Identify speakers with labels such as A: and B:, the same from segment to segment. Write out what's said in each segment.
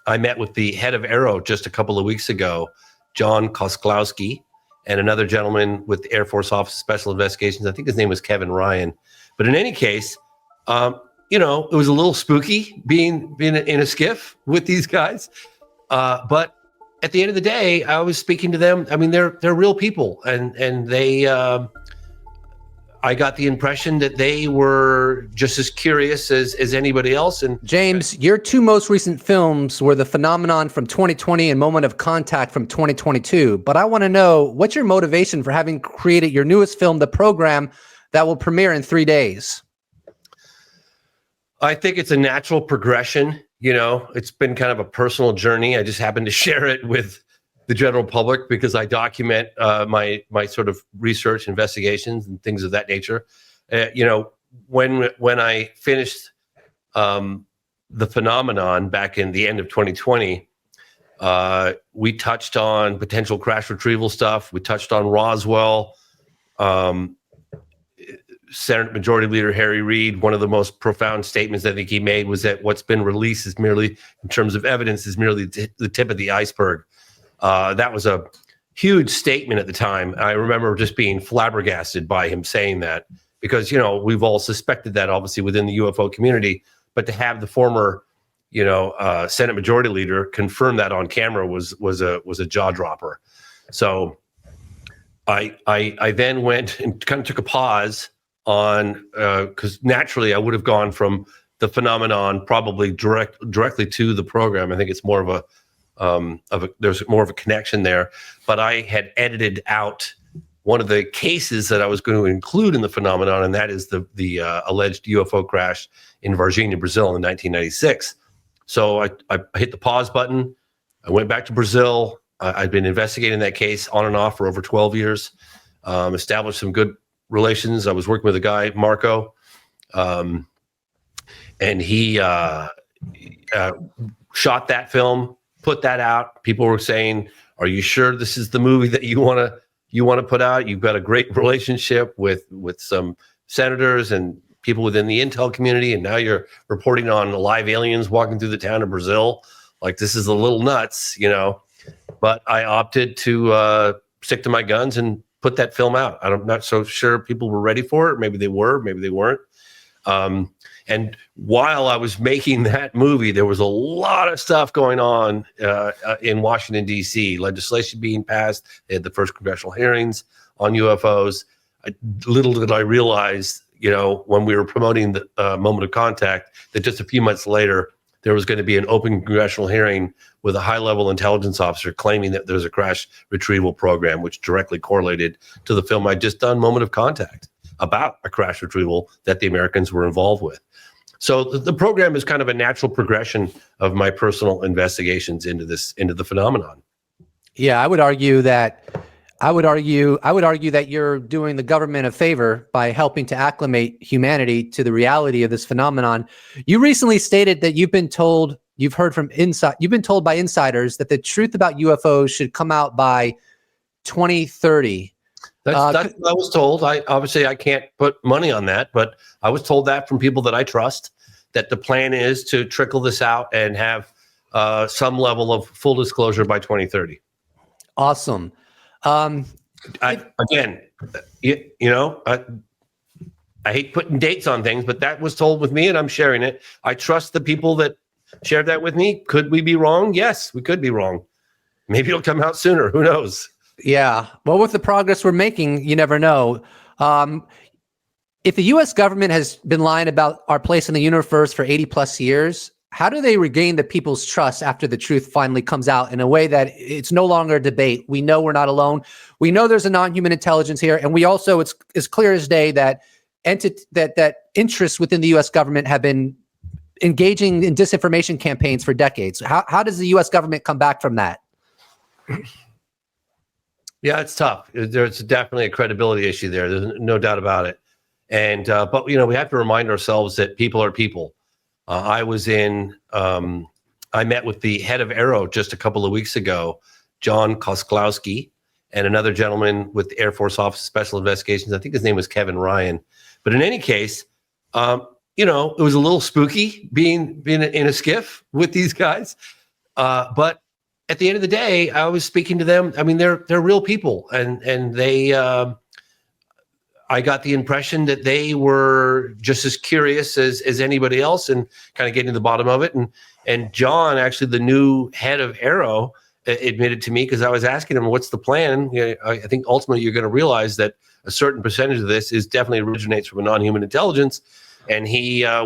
A: I met with the head of AARO just a couple of weeks ago, Jon Kosloski, and another gentleman with the Air Force Office of Special Investigations. I think his name was Kevin Ryan. But in any case, it was a little spooky being in a SCIF with these guys. But at the end of the day, I was speaking to them. I mean, they're real people, and they. I got the impression that they were just as curious as anybody else. And
B: James, your two most recent films were The Phenomenon from 2020 and Moment of Contact from 2022. But I want to know, what's your motivation for having created your newest film, The Program, that will premiere in 3 days?
A: I think it's a natural progression. It's been kind of a personal journey. I just happened to share it with the general public because I document my sort of research, investigations, and things of that nature. When I finished The Phenomenon back in the end of 2020, we touched on potential crash retrieval stuff. We touched on Roswell. Senate Majority Leader Harry Reid, one of the most profound statements I think he made was that what's been released is merely, in terms of evidence, is merely the tip of the iceberg. That was a huge statement at the time. I remember just being flabbergasted by him saying that because, we've all suspected that obviously within the UFO community, but to have the former, Senate Majority Leader confirm that on camera was a jaw dropper. So I then went and kind of took a pause on because naturally I would have gone from The Phenomenon probably directly to the program. I think it's more of there's more of a connection there, but I had edited out one of the cases that I was going to include in The Phenomenon, and that is the alleged UFO crash in Varginha, Brazil in 1996. So I hit the pause button. I went back to Brazil. I'd been investigating that case on and off for over 12 years, established some good relations. I was working with a guy, Marco, and he shot that film, put that out. People were saying, "Are you sure this is the movie that you want to put out? You've got a great relationship with some senators and people within the intel community, and now you're reporting on live aliens walking through the town of Brazil. Like, this is a little nuts, But I opted to stick to my guns and put that film out. I'm not so sure people were ready for it. Maybe they were, maybe they weren't. And while I was making that movie, there was a lot of stuff going on in Washington, D.C., legislation being passed. They had the first congressional hearings on UFOs. Little did I realize, when we were promoting the Moment of Contact, that just a few months later, there was going to be an open congressional hearing with a high-level intelligence officer claiming that there's a crash retrieval program, which directly correlated to the film I'd just done, Moment of Contact, about a crash retrieval that the Americans were involved with. So the program is kind of a natural progression of my personal investigations into the phenomenon.
B: Yeah, I would argue that you're doing the government a favor by helping to acclimate humanity to the reality of this phenomenon. You recently stated that you've been told by insiders that the truth about UFOs should come out by 2030.
A: That's what I was told. I can't put money on that, but I was told that from people that I trust, that the plan is to trickle this out and have some level of full disclosure by 2030.
B: Awesome.
A: I hate putting dates on things, but that was told with me and I'm sharing it. I trust the people that shared that with me. Could we be wrong? Yes, we could be wrong. Maybe it'll come out sooner. Who knows?
B: Yeah. Well, with the progress we're making, you never know. If the U.S. government has been lying about our place in the universe for 80 plus years, how do they regain the people's trust after the truth finally comes out in a way that it's no longer a debate? We know we're not alone. We know there's a non-human intelligence here. And we also, it's as clear as day that that interests within the U.S. government have been engaging in disinformation campaigns for decades. How does the U.S. government come back from that?
A: Yeah, it's tough. There's definitely a credibility issue there. There's no doubt about it. And but we have to remind ourselves that people are people. I met with the head of AARO just a couple of weeks ago, Jon Kosloski, and another gentleman with the Air Force Office of Special Investigations. I think his name was Kevin Ryan. But in any case, it was a little spooky being in a SCIF with these guys. But at the end of the day, I was speaking to them. I mean, they're real people, and they. I got the impression that they were just as curious as anybody else, and kind of getting to the bottom of it. And John, actually, the new head of AARO, admitted to me, because I was asking him, "What's the plan?" I think ultimately you're going to realize that a certain percentage of this is definitely originates from a non-human intelligence. And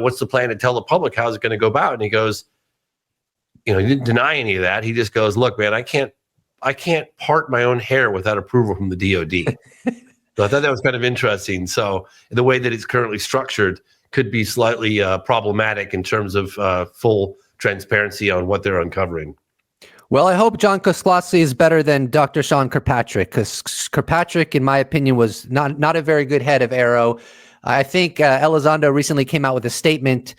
A: what's the plan to tell the public? How's it going to go about? And he goes, he didn't deny any of that. He just goes, "Look, man, I can't part my own hair without approval from the DOD." So I thought that was kind of interesting. So the way that it's currently structured could be slightly problematic in terms of full transparency on what they're uncovering.
B: Well, I hope Jon Kosloski is better than Dr. Sean Kirkpatrick, because Kirkpatrick, in my opinion, was not a very good head of AARO. I think Elizondo recently came out with a statement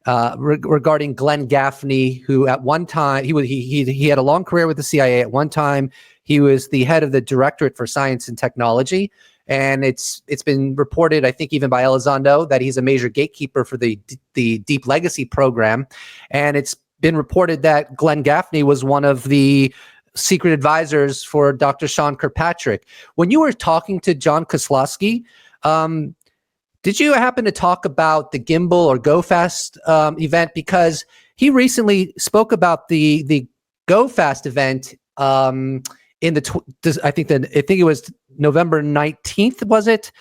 B: regarding Glenn Gaffney, who at one time he had a long career with the CIA. At one time, he was the head of the Directorate for Science and Technology, and it's been reported, I think, even by Elizondo, that he's a major gatekeeper for the Deep Legacy program, and it's been reported that Glenn Gaffney was one of the secret advisors for Dr. Sean Kirkpatrick. When you were talking to Jon Kosloski, did you happen to talk about the Gimbal or GoFast event? Because he recently spoke about the GoFast event I think it was November 19th, was it?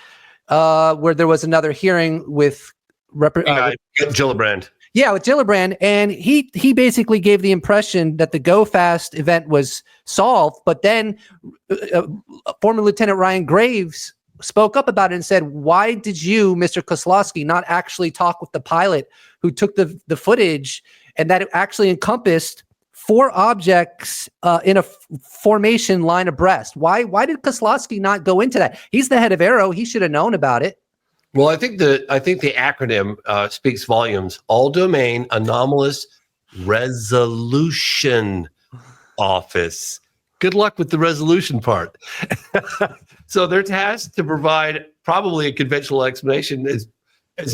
B: Where there was another hearing with
A: Gillibrand.
B: Yeah, with Gillibrand, and he basically gave the impression that the GoFast event was solved, but then former Lieutenant Ryan Graves spoke up about it and said, "Why did you, Mr. Kosloski, not actually talk with the pilot who took the footage, and that it actually encompassed 4 objects in a formation line abreast?" Why did Kosloski not go into that? He's the head of AARO. He should have known about it.
A: Well, I think the acronym speaks volumes. All Domain Anomalous Resolution Office. Good luck with the resolution part. So they're tasked to provide probably a conventional explanation as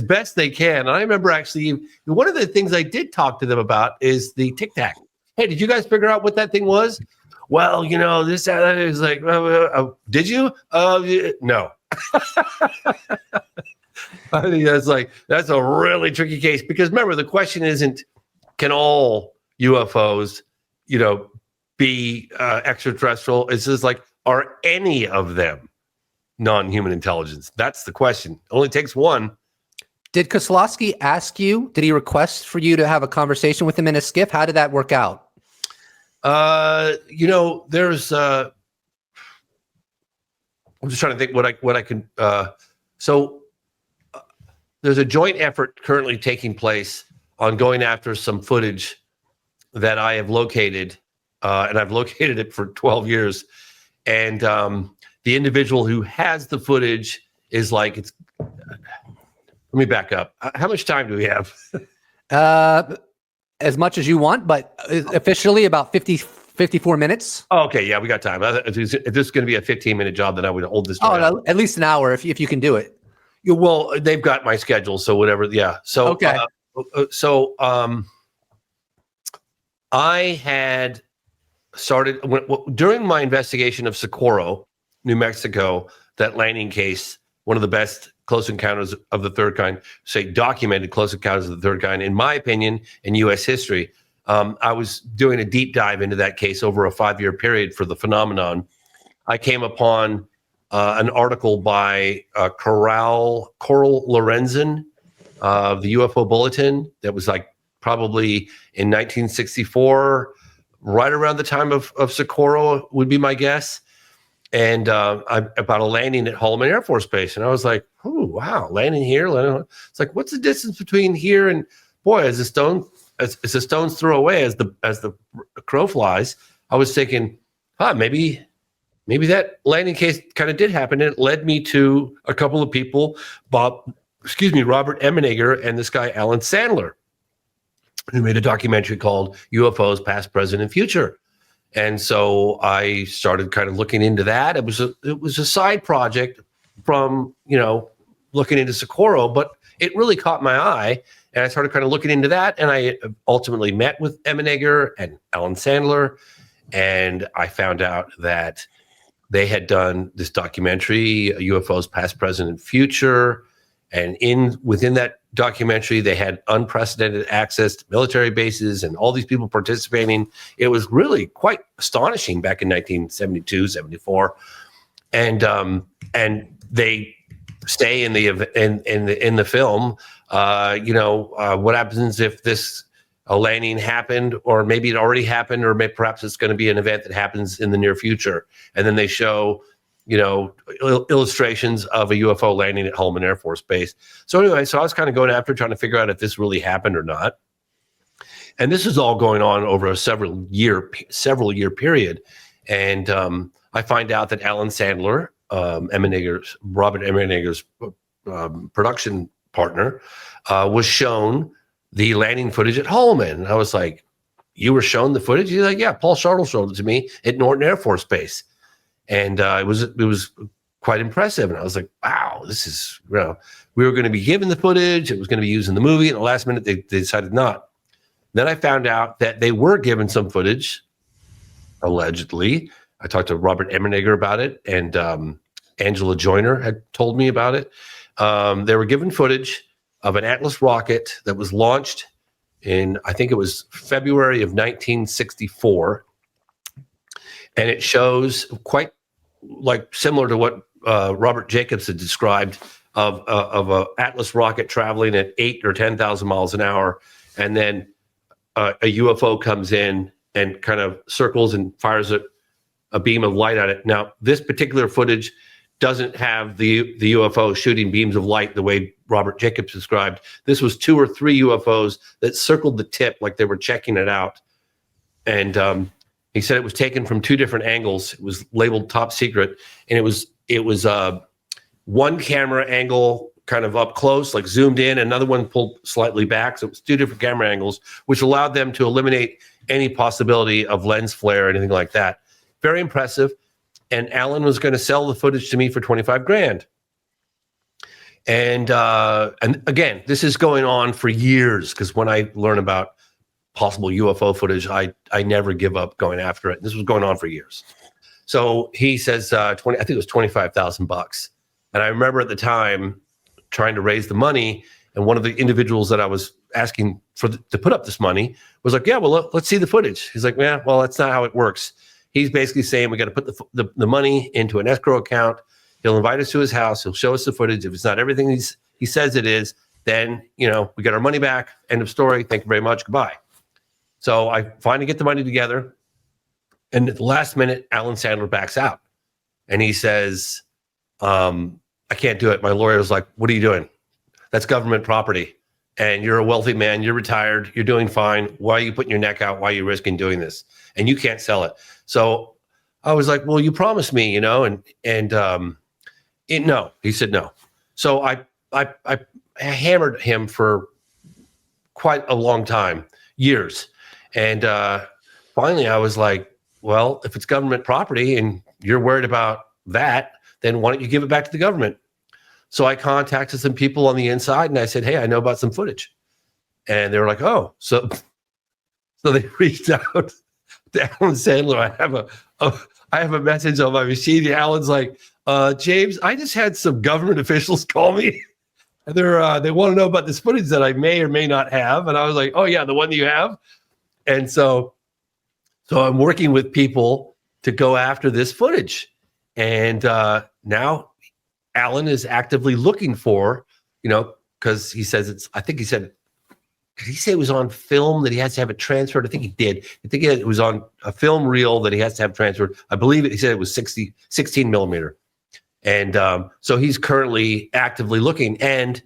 A: best they can. And I remember actually one of the things I did talk to them about is the Tic Tac. Hey, did you guys figure out what that thing was? Well, this is like, did you? No. I think that's a really tricky case, because remember, the question isn't, can all UFOs, be extraterrestrial? It's just like, are any of them non-human intelligence? That's the question. It only takes one.
B: Did Kosloski ask you? Did he request for you to have a conversation with him in a SCIF? How did that work out?
A: There's. I'm just trying to think what I can. There's a joint effort currently taking place on going after some footage that I have located, and I've located it for 12 years. And the individual who has the footage is like, it's. Let me back up. How much time do we have?
B: As much as you want, but officially about 54 minutes.
A: Oh, okay, yeah, we got time. If this is going to be a 15-minute job, then I would hold this.
B: No, at least an hour if you can do it.
A: Well, they've got my schedule, so whatever. Yeah. So
B: okay.
A: I had started during my investigation of Socorro, New Mexico, that landing case, one of the best close encounters of the third kind, documented close encounters of the third kind, in my opinion, in U.S. history. I was doing a deep dive into that case over a 5-year period for the phenomenon. I came upon an article by Coral Lorenzen of the UFO Bulletin that was like probably in 1964, right around the time of Socorro would be my guess. And about a landing at Holloman Air Force Base. And I was like, oh, wow, landing here. It's like, what's the distance between here and, boy, as a stone's throw away, as the crow flies, I was thinking, maybe that landing case kind of did happen. And it led me to a couple of people, Robert Emenegger and this guy, Alan Sandler, who made a documentary called UFOs Past, Present, and Future. And so I started kind of looking into that. It was a side project from, looking into Socorro, but it really caught my eye. And I started kind of looking into that, and I ultimately met with Emmenegger and Alan Sandler, and I found out that they had done this documentary, UFOs Past, Present, and Future, and within that documentary, they had unprecedented access to military bases and all these people participating. It was really quite astonishing back in 1972, 74, and they say in the film, what happens if this a landing happened, or maybe it already happened, or perhaps it's going to be an event that happens in the near future. And then they show, illustrations of a UFO landing at Holloman Air Force Base. So anyway, I was kind of going after trying to figure out if this really happened or not. And this is all going on over a several year period. And I find out that Alan Sandler, Robert Emmenegger's production partner, was shown the landing footage at Holloman. And I was like, "You were shown the footage?" He's like, "Yeah, Paul Shuttle showed it to me at Norton Air Force Base." And it was quite impressive. And I was like, "Wow, this is, we were going to be given the footage. It was going to be used in the movie. And at the last minute, they decided not." Then I found out that they were given some footage, allegedly. I talked to Robert Emmenegger about it, and Angela Joyner had told me about it. They were given footage of an Atlas rocket that was launched in, I think it was February of 1964. And it shows quite similar to what Robert Jacobs had described of a Atlas rocket traveling at 8,000 or 10,000 miles an hour. And then a UFO comes in and kind of circles and fires a beam of light at it. Now, this particular footage doesn't have the UFO shooting beams of light the way Robert Jacobs described. This was 2 or 3 UFOs that circled the tip like they were checking it out. And he said it was taken from 2 different angles. It was labeled top secret. And it was one camera angle kind of up close, like zoomed in, another one pulled slightly back. So it was 2 different camera angles, which allowed them to eliminate any possibility of lens flare or anything like that. Very impressive. And Alan was going to sell the footage to me for $25,000. And again, this is going on for years, because when I learn about possible UFO footage, I never give up going after it. This was going on for years. So he says, I think it was $25,000. And I remember at the time trying to raise the money, and one of the individuals that I was asking to put up this money was like, "Yeah, well, let's see the footage." He's like, "Yeah, well, that's not how it works." He's basically saying we got to put the money into an escrow account. He'll invite us to his house. He'll show us the footage. If it's not everything he says it is, then, we get our money back. End of story. Thank you very much. Goodbye. So I finally get the money together. And at the last minute, Alan Sandler backs out. And he says, "I can't do it." My lawyer was like, "What are you doing? That's government property. And you're a wealthy man. You're retired. You're doing fine. Why are you putting your neck out? Why are you risking doing this? And you can't sell it." So I was like, "Well, you promised me, no." He said no. So I hammered him for quite a long time, years. And finally I was like, "Well, if it's government property and you're worried about that, then why don't you give it back to the government?" So I contacted some people on the inside and I said, "Hey, I know about some footage." And they were like, "Oh." So they reached out to Alan Sandler. I have a message on my machine. Alan's like, "James, I just had some government officials call me. And they want to know about this footage that I may or may not have." And I was like, "Oh yeah, the one that you have." And so I'm working with people to go after this footage. And now Alan is actively looking for, because he says did he say it was on film that he has to have it transferred? I think he did. I think it was on a film reel that he has to have transferred. I believe he said it was 16 millimeter. And so he's currently actively looking. And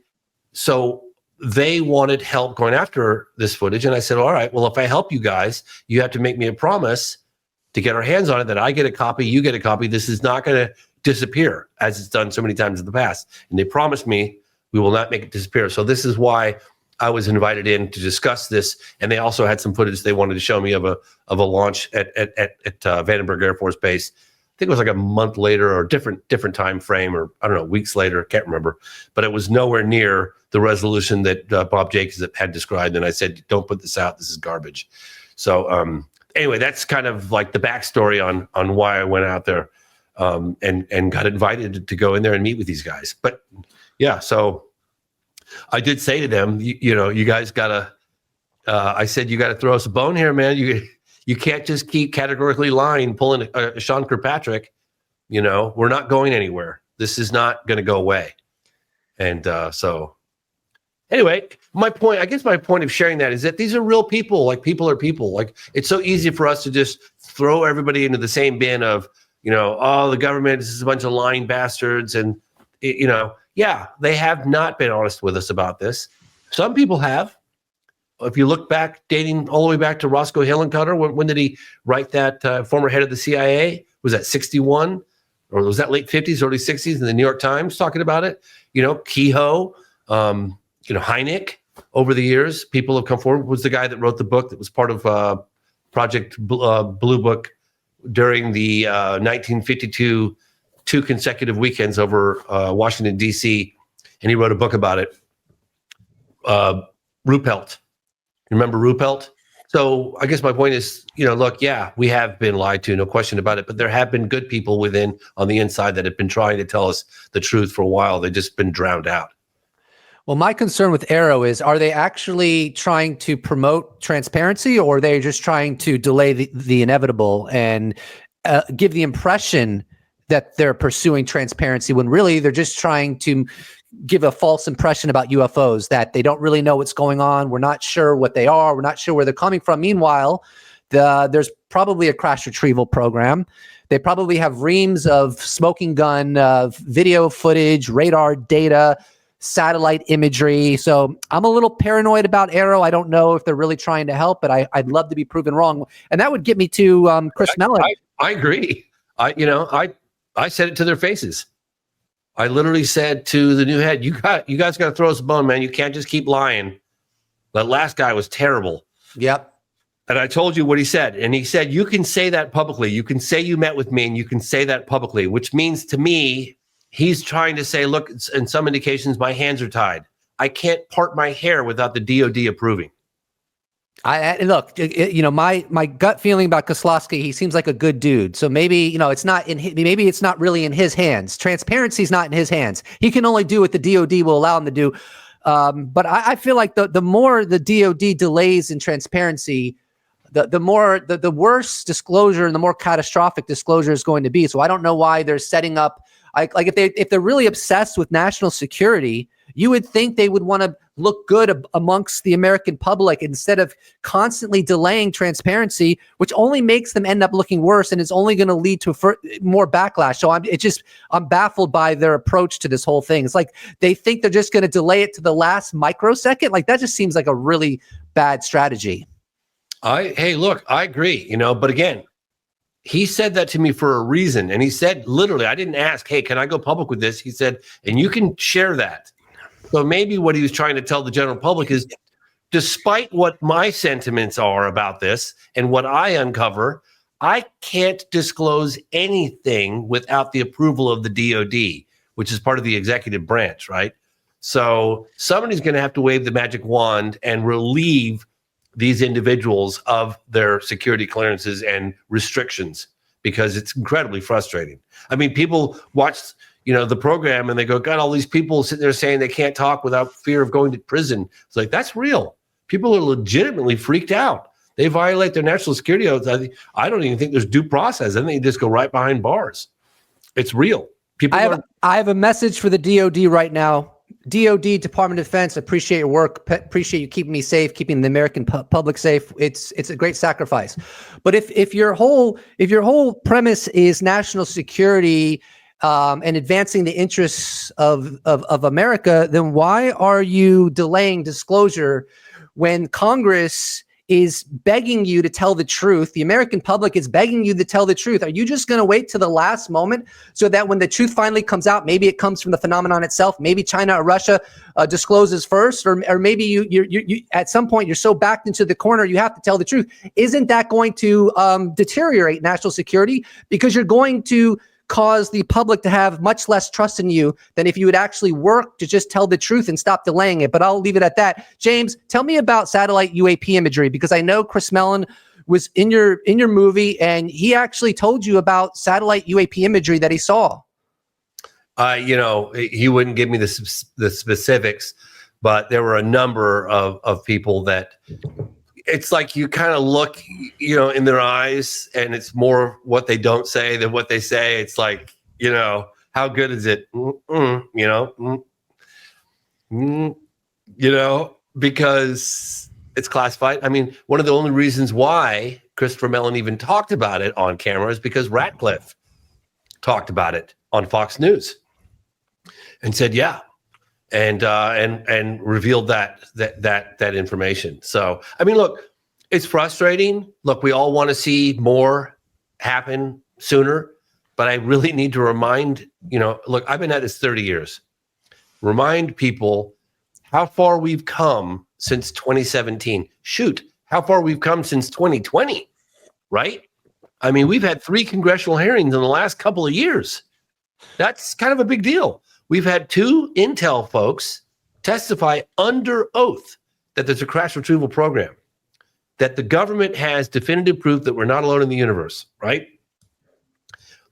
A: so they wanted help going after this footage. And I said, "All right, well, if I help you guys, you have to make me a promise to get our hands on it, that I get a copy, you get a copy. This is not going to disappear as it's done so many times in the past." And they promised me we will not make it disappear. So this is why I was invited in to discuss this. And they also had some footage they wanted to show me of a launch at Vandenberg Air Force Base think it was like a month later or different time frame, or I don't know, weeks later, can't remember, but it was nowhere near the resolution that Bob Jacobs had described. And I said, don't put this out. This is garbage. So anyway, that's kind of like the backstory on why I went out there and got invited to go in there and meet with these guys. But yeah, so I did say to them, you guys gotta, I said, you gotta throw us a bone here, man. You can't just keep categorically lying, pulling a Sean Kirkpatrick. We're not going anywhere. This is not going to go away. And so anyway, my point of sharing that is that these are real people. Like, people are people. Like, it's so easy for us to just throw everybody into the same bin of, oh, the government is a bunch of lying bastards. And, yeah, they have not been honest with us about this. Some people have. If you look back, dating all the way back to Roscoe Hillencutter, when did he write that former head of the CIA? Was that 61? Or was that late 50s, early 60s in the New York Times talking about it? Kehoe, Hynek, over the years, people have come forward. Was the guy that wrote the book that was part of Project Blue Book during the 1952 2 consecutive weekends over Washington, D.C., and he wrote a book about it. Ruppelt. Remember Ruppelt? So I guess my point is, look, yeah, we have been lied to, no question about it, but there have been good people on the inside that have been trying to tell us the truth for a while. They've just been drowned out.
B: Well, my concern with AARO is, are they actually trying to promote transparency, or are they just trying to delay the inevitable and give the impression that they're pursuing transparency when really they're just trying to give a false impression about UFOs, that they don't really know what's going on. We're not sure what they are. We're not sure where they're coming from. Meanwhile, there's probably a crash retrieval program. They probably have reams of smoking gun video footage, radar data, satellite imagery. So I'm a little paranoid about AARO. I don't know if they're really trying to help, but I'd love to be proven wrong. And that would get me to Chris Mellon.
A: I agree. I said it to their faces. I literally said to the new head, you guys got to throw us a bone, man. You can't just keep lying. That last guy was terrible.
B: Yep.
A: And I told you what he said. And he said, you can say that publicly. You can say you met with me, and you can say that publicly, which means to me, he's trying to say, look, in some indications, my hands are tied. I can't part my hair without the DOD approving.
B: Look, my gut feeling about Kosloski, he seems like a good dude. So maybe, maybe it's not really in his hands. Transparency is not in his hands. He can only do what the DOD will allow him to do. But I feel like the more the DOD delays in transparency, the worse disclosure and the more catastrophic disclosure is going to be. So I don't know why they're setting up, like if they're really obsessed with national security, you would think they would want to look good amongst the American public instead of constantly delaying transparency, which only makes them end up looking worse, and is only going to lead to more backlash. So I'm baffled by their approach to this whole thing. It's like they think they're just going to delay it to the last microsecond. Like, that just seems like a really bad strategy.
A: Hey, look, I agree, but again, he said that to me for a reason. And he said, literally, I didn't ask, hey, can I go public with this? He said, and you can share that. So maybe what he was trying to tell the general public is, despite what my sentiments are about this and what I uncover, I can't disclose anything without the approval of the DOD, which is part of the executive branch, right? So somebody's going to have to wave the magic wand and relieve these individuals of their security clearances and restrictions, because it's incredibly frustrating. I mean, people watch, the program, and they go, God, all these people sitting there saying they can't talk without fear of going to prison. It's like, that's real. People are legitimately freaked out. They violate their national security oaths. I don't even think there's due process. I think they just go right behind bars. It's real. I
B: have a message for the DOD right now. DOD, Department of Defense, appreciate your work. Appreciate you keeping me safe, keeping the American public safe. It's a great sacrifice. But if your whole premise is national security and advancing the interests of America, then why are you delaying disclosure when Congress is begging you to tell the truth. The American public is begging you to tell the truth. Are you just going to wait to the last moment so that when the truth finally comes out, maybe it comes from the phenomenon itself, maybe China or Russia discloses first, or maybe you at some point you're so backed into the corner you have to tell the truth? Isn't that going to deteriorate national security, because you're going to cause the public to have much less trust in you than if you would actually work to just tell the truth and stop delaying it? But I'll leave it at that. James, tell me about satellite UAP imagery, because I know Chris Mellon was in your movie, and he actually told you about satellite UAP imagery that he saw.
A: He wouldn't give me the specifics, but there were a number of people that it's like you kind of look, in their eyes, and it's more what they don't say than what they say. It's like, how good is it? Because it's classified. I mean, one of the only reasons why Christopher Mellon even talked about it on camera is because Ratcliffe talked about it on Fox News and said, yeah. And revealed that information. So, I mean, look, it's frustrating. Look, we all want to see more happen sooner, but I really need to remind, look, I've been at this 30 years. Remind people how far we've come since 2017. Shoot, how far we've come since 2020, right? I mean, we've had 3 congressional hearings in the last couple of years. That's kind of a big deal. We've had 2 Intel folks testify under oath that there's a crash retrieval program, that the government has definitive proof that we're not alone in the universe, right?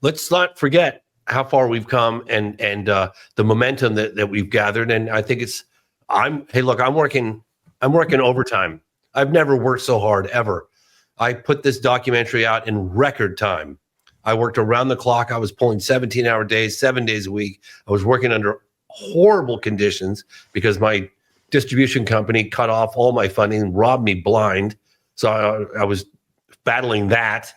A: Let's not forget how far we've come and the momentum that we've gathered. And I think I'm working overtime. I've never worked so hard ever. I put this documentary out in record time. I worked around the clock. I was pulling 17-hour days, 7 days a week. I was working under horrible conditions because my distribution company cut off all my funding, robbed me blind. So I was battling that.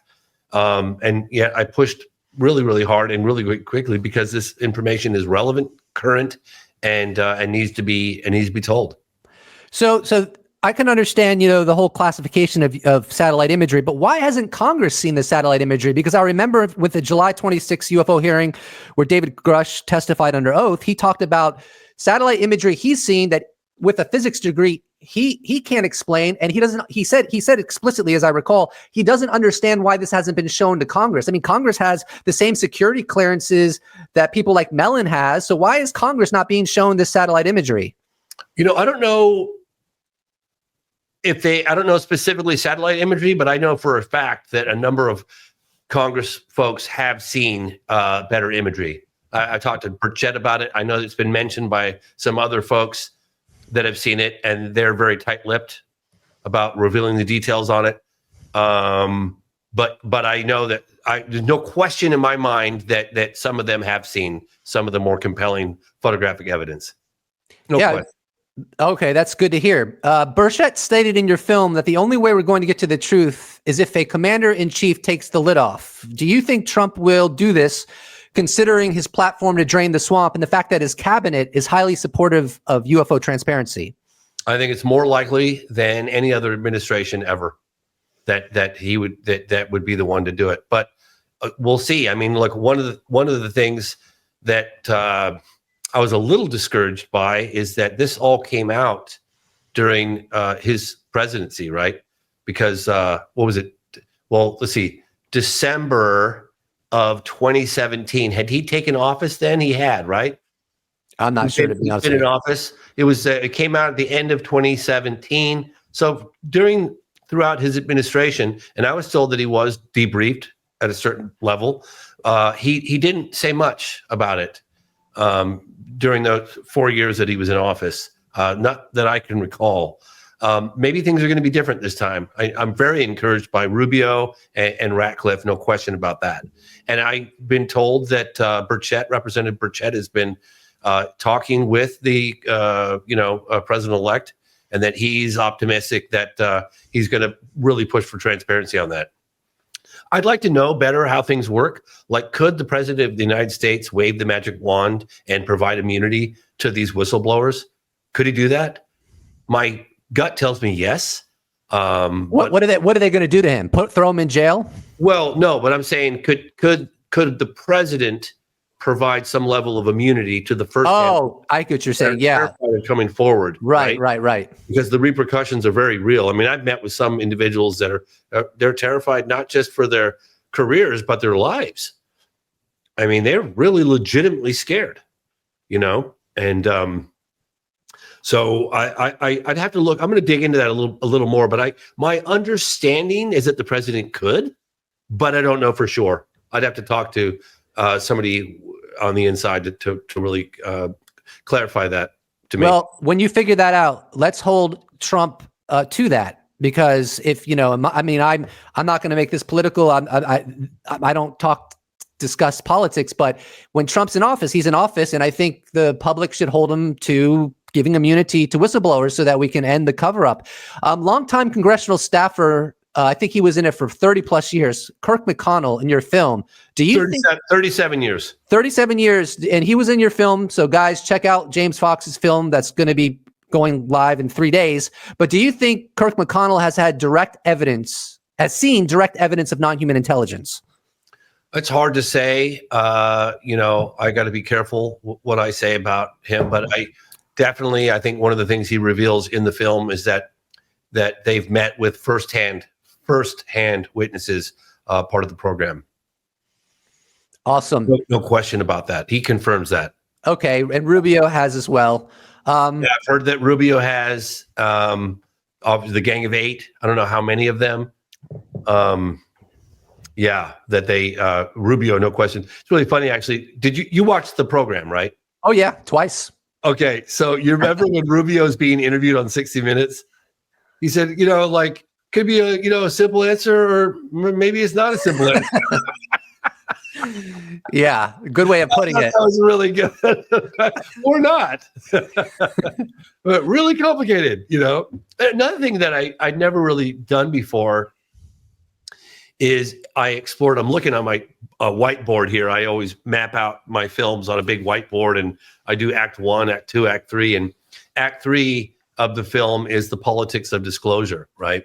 A: And yet I pushed really, really hard and really quickly because this information is relevant, current, and needs to be told. So I can understand, the whole classification of satellite imagery, but why hasn't Congress seen the satellite imagery? Because I remember with the July 26th UFO hearing where David Grush testified under oath, he talked about satellite imagery he's seen that with a physics degree, he can't explain. And he said explicitly, as I recall, he doesn't understand why this hasn't been shown to Congress. I mean, Congress has the same security clearances that people like Mellon has. So why is Congress not being shown this satellite imagery? I don't know. I don't know specifically satellite imagery, but I know for a fact that a number of Congress folks have seen better imagery. I talked to Burchett about it. I know it's been mentioned by some other folks that have seen it, and they're very tight-lipped about revealing the details on it. But I know that there's no question in my mind that some of them have seen some of the more compelling photographic evidence. No question.
B: Okay, that's good to hear. Burchett stated in your film that the only way we're going to get to the truth is if a commander-in-chief takes the lid off. Do you think Trump will do this, considering his platform to drain the swamp and the fact that his cabinet is highly supportive of UFO transparency? I think it's more likely than any other administration ever that he would that would be the one to do it. But we'll see. I mean, look, one of the things that I was a little discouraged by is that this all came out during his presidency, right? Because what was it? Well, let's see, December of 2017. Had he taken office then? He had, right? I'm not sure, to be honest. He's been in office. It came out at the end of 2017. So throughout his administration, and I was told that he was debriefed at a certain level. He didn't say much about it during the 4 years that he was in office, not that I can recall. Maybe things are going to be different this time. I'm very encouraged by Rubio and Ratcliffe, no question about that. And I've been told that Representative Burchett has been talking with the president-elect, and that he's optimistic that he's going to really push for transparency on that. I'd like to know better how things work. Like, could the president of the United States wave the magic wand and provide immunity to these whistleblowers? Could he do that? My gut tells me yes, What are they going to do to him? Throw him in jail?
A: Well, no, but I'm saying could the president provide some level of immunity to the first?
B: Oh, I get what you're saying. Yeah,
A: coming forward.
B: Right.
A: Because the repercussions are very real. I mean, I've met with some individuals that they're terrified not just for their careers but their lives. I mean, they're really legitimately scared, and so I'd have to look. I'm going to dig into that a little more. But my understanding is that the president could, but I don't know for sure. I'd have to talk to somebody on the inside to really clarify that to me.
B: Well, when you figure that out, let's hold Trump to that, because if I'm not going to make this political. I don't discuss politics, but when Trump's in office, he's in office, and I think the public should hold him to giving immunity to whistleblowers so that we can end the cover-up. Longtime congressional staffer, I think he was in it for 30 plus years, Kirk McConnell, in your film. Do you think
A: 37 years?
B: 37 years, and he was in your film. So guys, check out James Fox's film that's going to be going live in 3 days. But do you think Kirk McConnell has seen direct evidence of non-human intelligence?
A: It's hard to say. I got to be careful what I say about him, but I think one of the things he reveals in the film is that they've met with firsthand witnesses, part of the program.
B: Awesome.
A: No question about that. He confirms that.
B: Okay, and Rubio has as well.
A: I've heard that Rubio has of the Gang of Eight. I don't know how many of them. Rubio, no question. It's really funny, actually. Did you watch the program, right?
B: Oh yeah, twice.
A: Okay, so you remember when Rubio's being interviewed on 60 Minutes? He said, could be a simple answer, or maybe it's not a simple answer.
B: Yeah, good way of putting it.
A: That was really good. Or not. But really complicated, Another thing that I'd never really done before is I'm looking on my whiteboard here. I always map out my films on a big whiteboard, and I do Act 1, Act 2, Act 3. And Act 3 of the film is the politics of disclosure, right?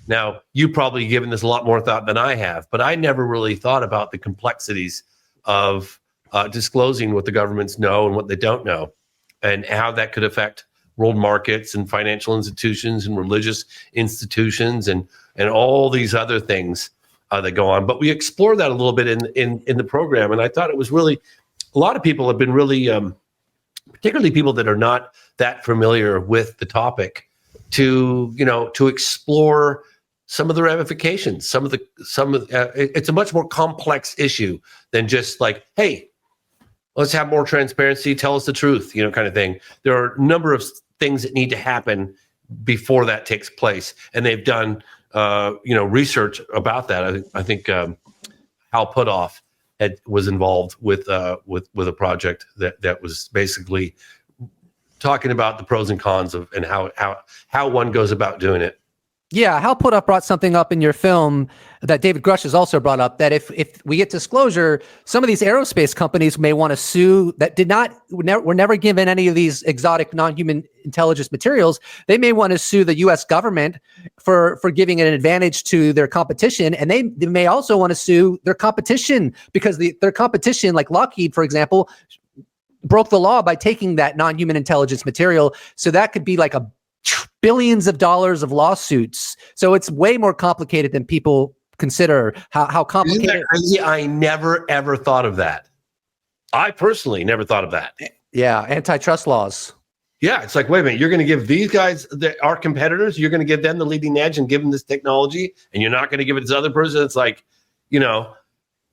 A: Now, you've probably given this a lot more thought than I have, but I never really thought about the complexities of disclosing what the governments know and what they don't know, and how that could affect world markets and financial institutions and religious institutions and all these other things that go on. But we explore that a little bit in the program, and I thought it was really, a lot of people have been really, particularly people that are not that familiar with the topic, to explore some of the ramifications. It's a much more complex issue than just like, hey, let's have more transparency, tell us the truth, kind of thing. There are a number of things that need to happen before that takes place, and they've done research about that. I think Hal Puthoff was involved with a project that was basically talking about the pros and cons of and how one goes about doing it.
B: Yeah, Hal Puthoff brought something up in your film that David Grush has also brought up, that if we get disclosure, some of these aerospace companies may want to sue that were never given any of these exotic non-human intelligence materials. They may want to sue the U.S. government for giving an advantage to their competition, and they may also want to sue their competition because their competition, like Lockheed, for example, broke the law by taking that non-human intelligence material. So that could be like billions of dollars of lawsuits. So it's way more complicated than people consider. How complicated.
A: Isn't that crazy? I never ever thought of that. I personally never thought of that.
B: Yeah, antitrust laws.
A: Yeah, it's like, wait a minute, you're going to give these guys, our competitors, you're going to give them the leading edge and give them this technology, and you're not going to give it to this other person. It's like,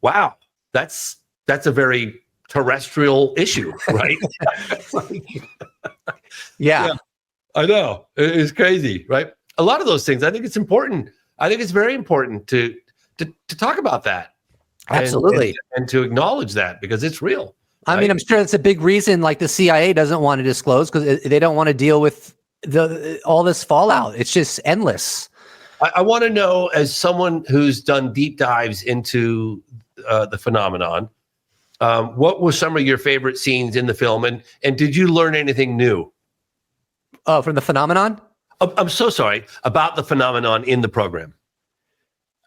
A: wow, that's a very terrestrial issue, right?
B: Yeah.
A: I know. It's crazy, right? A lot of those things, I think it's important. I think it's very important to talk about that.
B: Absolutely.
A: And to acknowledge that, because it's real.
B: I mean, I'm sure that's a big reason, like the CIA doesn't want to disclose, because they don't want to deal with all this fallout. It's just endless.
A: I want to know, as someone who's done deep dives into the phenomenon, what were some of your favorite scenes in the film, and did you learn anything new?
B: From the phenomenon?
A: I'm so sorry about the phenomenon in the program.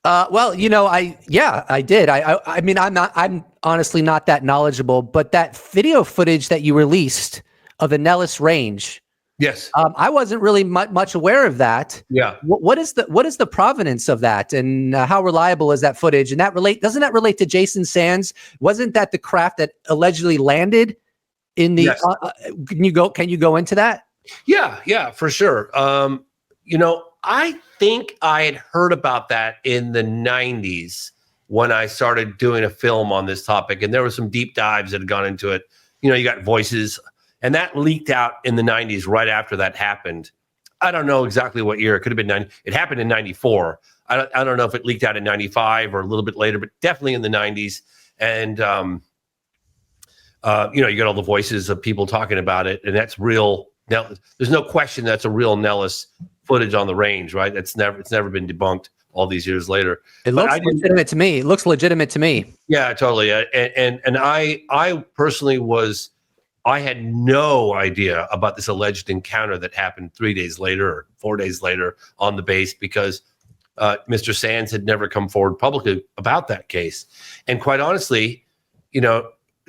B: Well, I did. I mean, I'm honestly not that knowledgeable, but that video footage that you released of the Nellis Range,
A: Yes.
B: I wasn't really much aware of that.
A: Yeah.
B: What is the provenance of that, and how reliable is that footage? And doesn't that relate to Jason Sands? Wasn't that the craft that allegedly landed in the?
A: Yes.
B: Can you go into that?
A: Yeah, for sure. I think I had heard about that in the 90s when I started doing a film on this topic, and there were some deep dives that had gone into it. You got Voices, and that leaked out in the 90s right after that happened. I don't know exactly what year. It could have been 90. It happened in 94. I don't know if it leaked out in 95 or a little bit later, but definitely in the 90s. And, you got all the voices of people talking about it, and that's real. Now, there's no question that's a real Nellis footage on the range, right? It's never been debunked all these years later.
B: It looks legitimate to me. It looks legitimate to me.
A: Yeah, totally. And I personally I had no idea about this alleged encounter that happened 3 days later or 4 days later on the base, because Mr. Sands had never come forward publicly about that case. And quite honestly,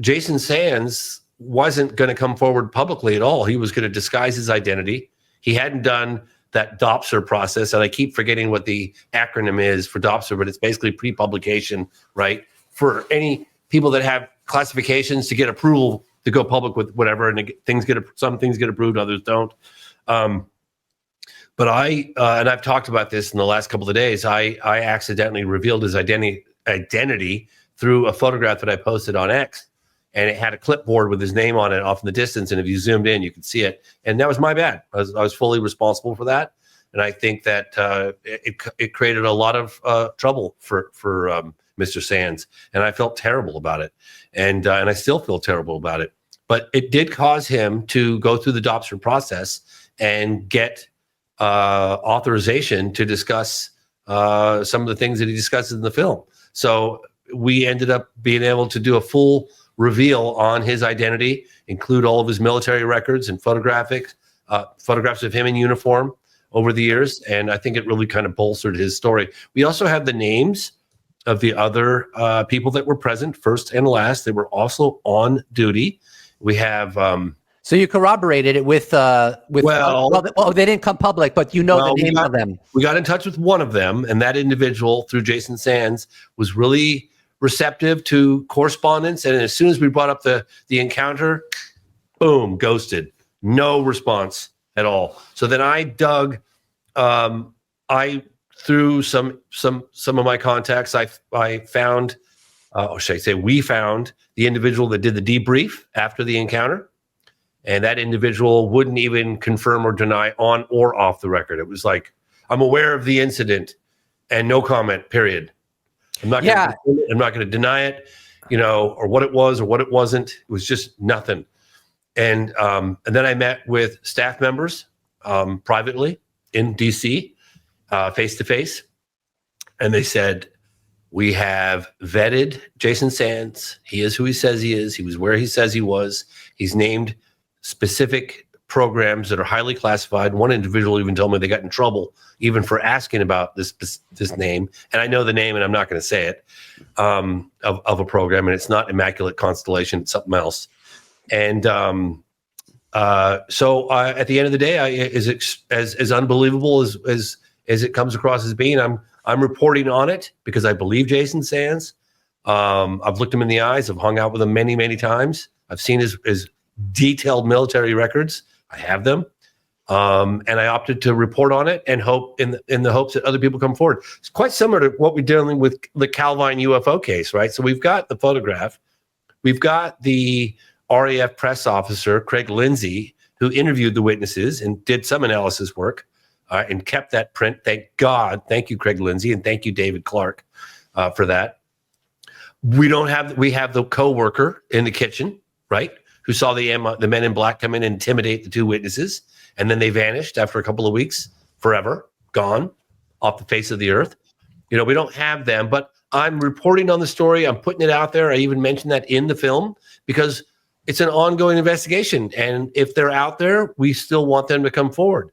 A: Jason Sands wasn't going to come forward publicly at all. He was going to disguise his identity. He hadn't done that DOPSR process, and I keep forgetting what the acronym is for DOPSR, but it's basically pre-publication, right? For any people that have classifications to get approval to go public with whatever, and some things get approved, others don't. But and I've talked about this in the last couple of days, I accidentally revealed his identity through a photograph that I posted on X. And it had a clipboard with his name on it off in the distance. And if you zoomed in, you could see it. And that was my bad. I was fully responsible for that. And I think that it created a lot of trouble for Mr. Sands. And I felt terrible about it. And I still feel terrible about it. But it did cause him to go through the DOPSR process and get authorization to discuss some of the things that he discusses in the film. So we ended up being able to do a full reveal on his identity, include all of his military records and photographs of him in uniform over the years. And I think it really kind of bolstered his story. We also have the names of the other people that were present, first and last. They were also on duty. We have...
B: So you corroborated it with they didn't come public, but the names of them.
A: We got in touch with one of them, and that individual, through Jason Sands, was really receptive to correspondence. And as soon as we brought up the encounter, boom, ghosted. No response at all. So then I dug, through some of my contacts, I found, or should I say we found the individual that did the debrief after the encounter. And that individual wouldn't even confirm or deny on or off the record. It was like, I'm aware of the incident and no comment, period. I'm not going to deny it, or what it was or what it wasn't. It was just nothing. And then I met with staff members privately in DC, face to face. And they said, we have vetted Jason Sands. He is who he says he is. He was where he says he was. He's named specific programs that are highly classified. One individual even told me they got in trouble even for asking about this name. And I know the name, and I'm not going to say it, of a program. And it's not Immaculate Constellation. It's something else. And so at the end of the day, as unbelievable as it comes across as being, I'm reporting on it because I believe Jason Sands. I've looked him in the eyes. I've hung out with him many, many times. I've seen his detailed military records. I have them. And I opted to report on it and hope in the hopes that other people come forward. It's quite similar to what we're dealing with the Calvine UFO case, right? So we've got the photograph. We've got the RAF press officer, Craig Lindsay, who interviewed the witnesses and did some analysis work and kept that print. Thank God. Thank you, Craig Lindsay. And thank you, David Clark, for that. We have the co-worker in the kitchen, right? Who saw the men in black come in and intimidate the two witnesses. And then they vanished after a couple of weeks, forever, gone off the face of the earth. We don't have them, but I'm reporting on the story. I'm putting it out there. I even mentioned that in the film because it's an ongoing investigation. And if they're out there, we still want them to come forward.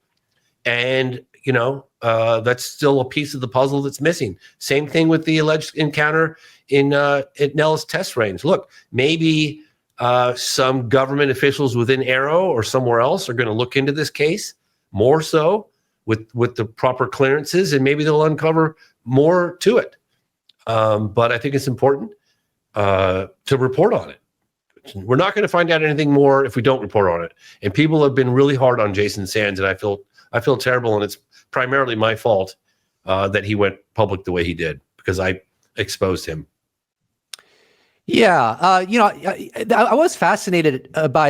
A: And, that's still a piece of the puzzle that's missing. Same thing with the alleged encounter at Nellis test range. Look, maybe some government officials within AARO or somewhere else are going to look into this case more so with the proper clearances, and maybe they'll uncover more to it. But I think it's important to report on it. We're not going to find out anything more if we don't report on it. And people have been really hard on Jason Sands, and I feel terrible, and it's primarily my fault that he went public the way he did, because I exposed him.
B: Yeah, I was fascinated by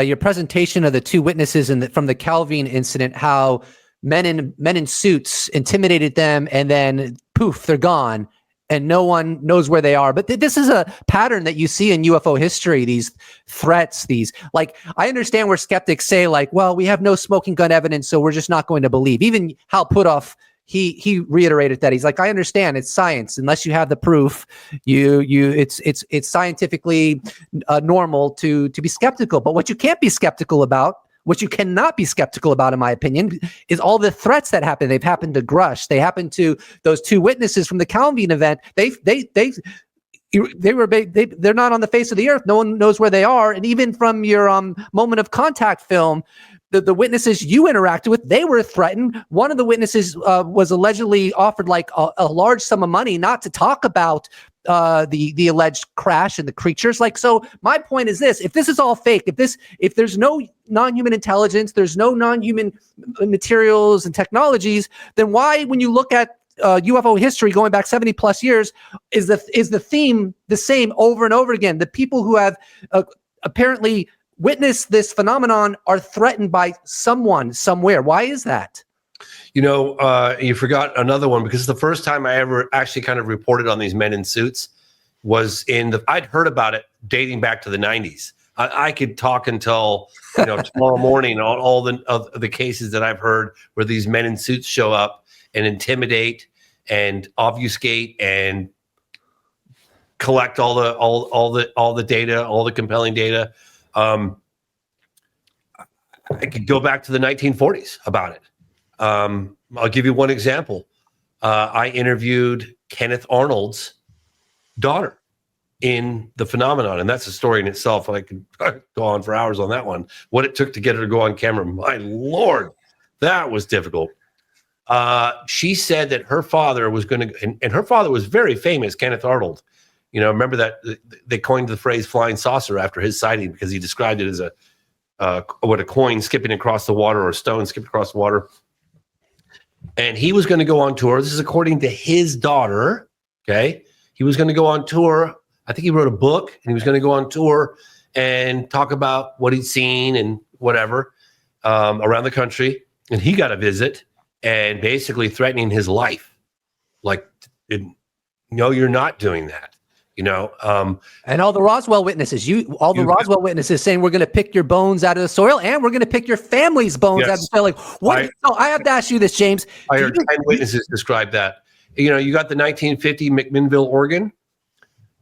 B: your presentation of the two witnesses from the Calvin incident. How men in suits intimidated them, and then poof, they're gone, and no one knows where they are. But this is a pattern that you see in UFO history. These threats, I understand where skeptics say, well, we have no smoking gun evidence, so we're just not going to believe. Even Hal Puthoff, he reiterated that. He's like, I understand, it's science. Unless you have the proof, it's scientifically normal to be skeptical. But what you can't be skeptical about, what you cannot be skeptical about, in my opinion, is all the threats that happen. They've happened to Grush. They happened to those two witnesses from the Calvin event. They're not on the face of the earth. No one knows where they are. And even from your Moment of Contact film, the witnesses you interacted with, they were threatened. One of the witnesses was allegedly offered a large sum of money not to talk about the alleged crash and the creatures. So my point is this: if this is all fake, if there's no non-human intelligence, there's no non-human materials and technologies, then why, when you look at UFO history going back 70 plus years, is the theme the same over and over again? The people who have apparently witnessed this phenomenon are threatened by someone somewhere. Why is that?
A: You forgot another one, because the first time I ever actually kind of reported on these men in suits was I'd heard about it dating back to the 90s. I could talk until tomorrow morning on all the cases that I've heard where these men in suits show up and intimidate and obfuscate and collect all the data, all the compelling data. I could go back to the 1940s about it. I'll give you one example. I interviewed Kenneth Arnold's daughter in the phenomenon, and that's a story in itself. I could go on for hours on that one. What it took to get her to go on camera, my Lord, that was difficult. She said that her father was going to, and her father was very famous, Kenneth Arnold. Remember that they coined the phrase flying saucer after his sighting, because he described it as a coin skipping across the water, or a stone skipping across the water. And he was going to go on tour. This is according to his daughter. Okay. He was going to go on tour. I think he wrote a book, and he was going to go on tour and talk about what he'd seen and whatever around the country. And he got a visit and basically threatening his life. No, you're not doing that.
B: And all the Roswell witnesses, Roswell witnesses saying, we're going to pick your bones out of the soil, and we're going to pick your family's bones out of the soil. What? So I have to ask you this, James.
A: I heard 10 witnesses describe that. You got the 1950 McMinnville, Oregon,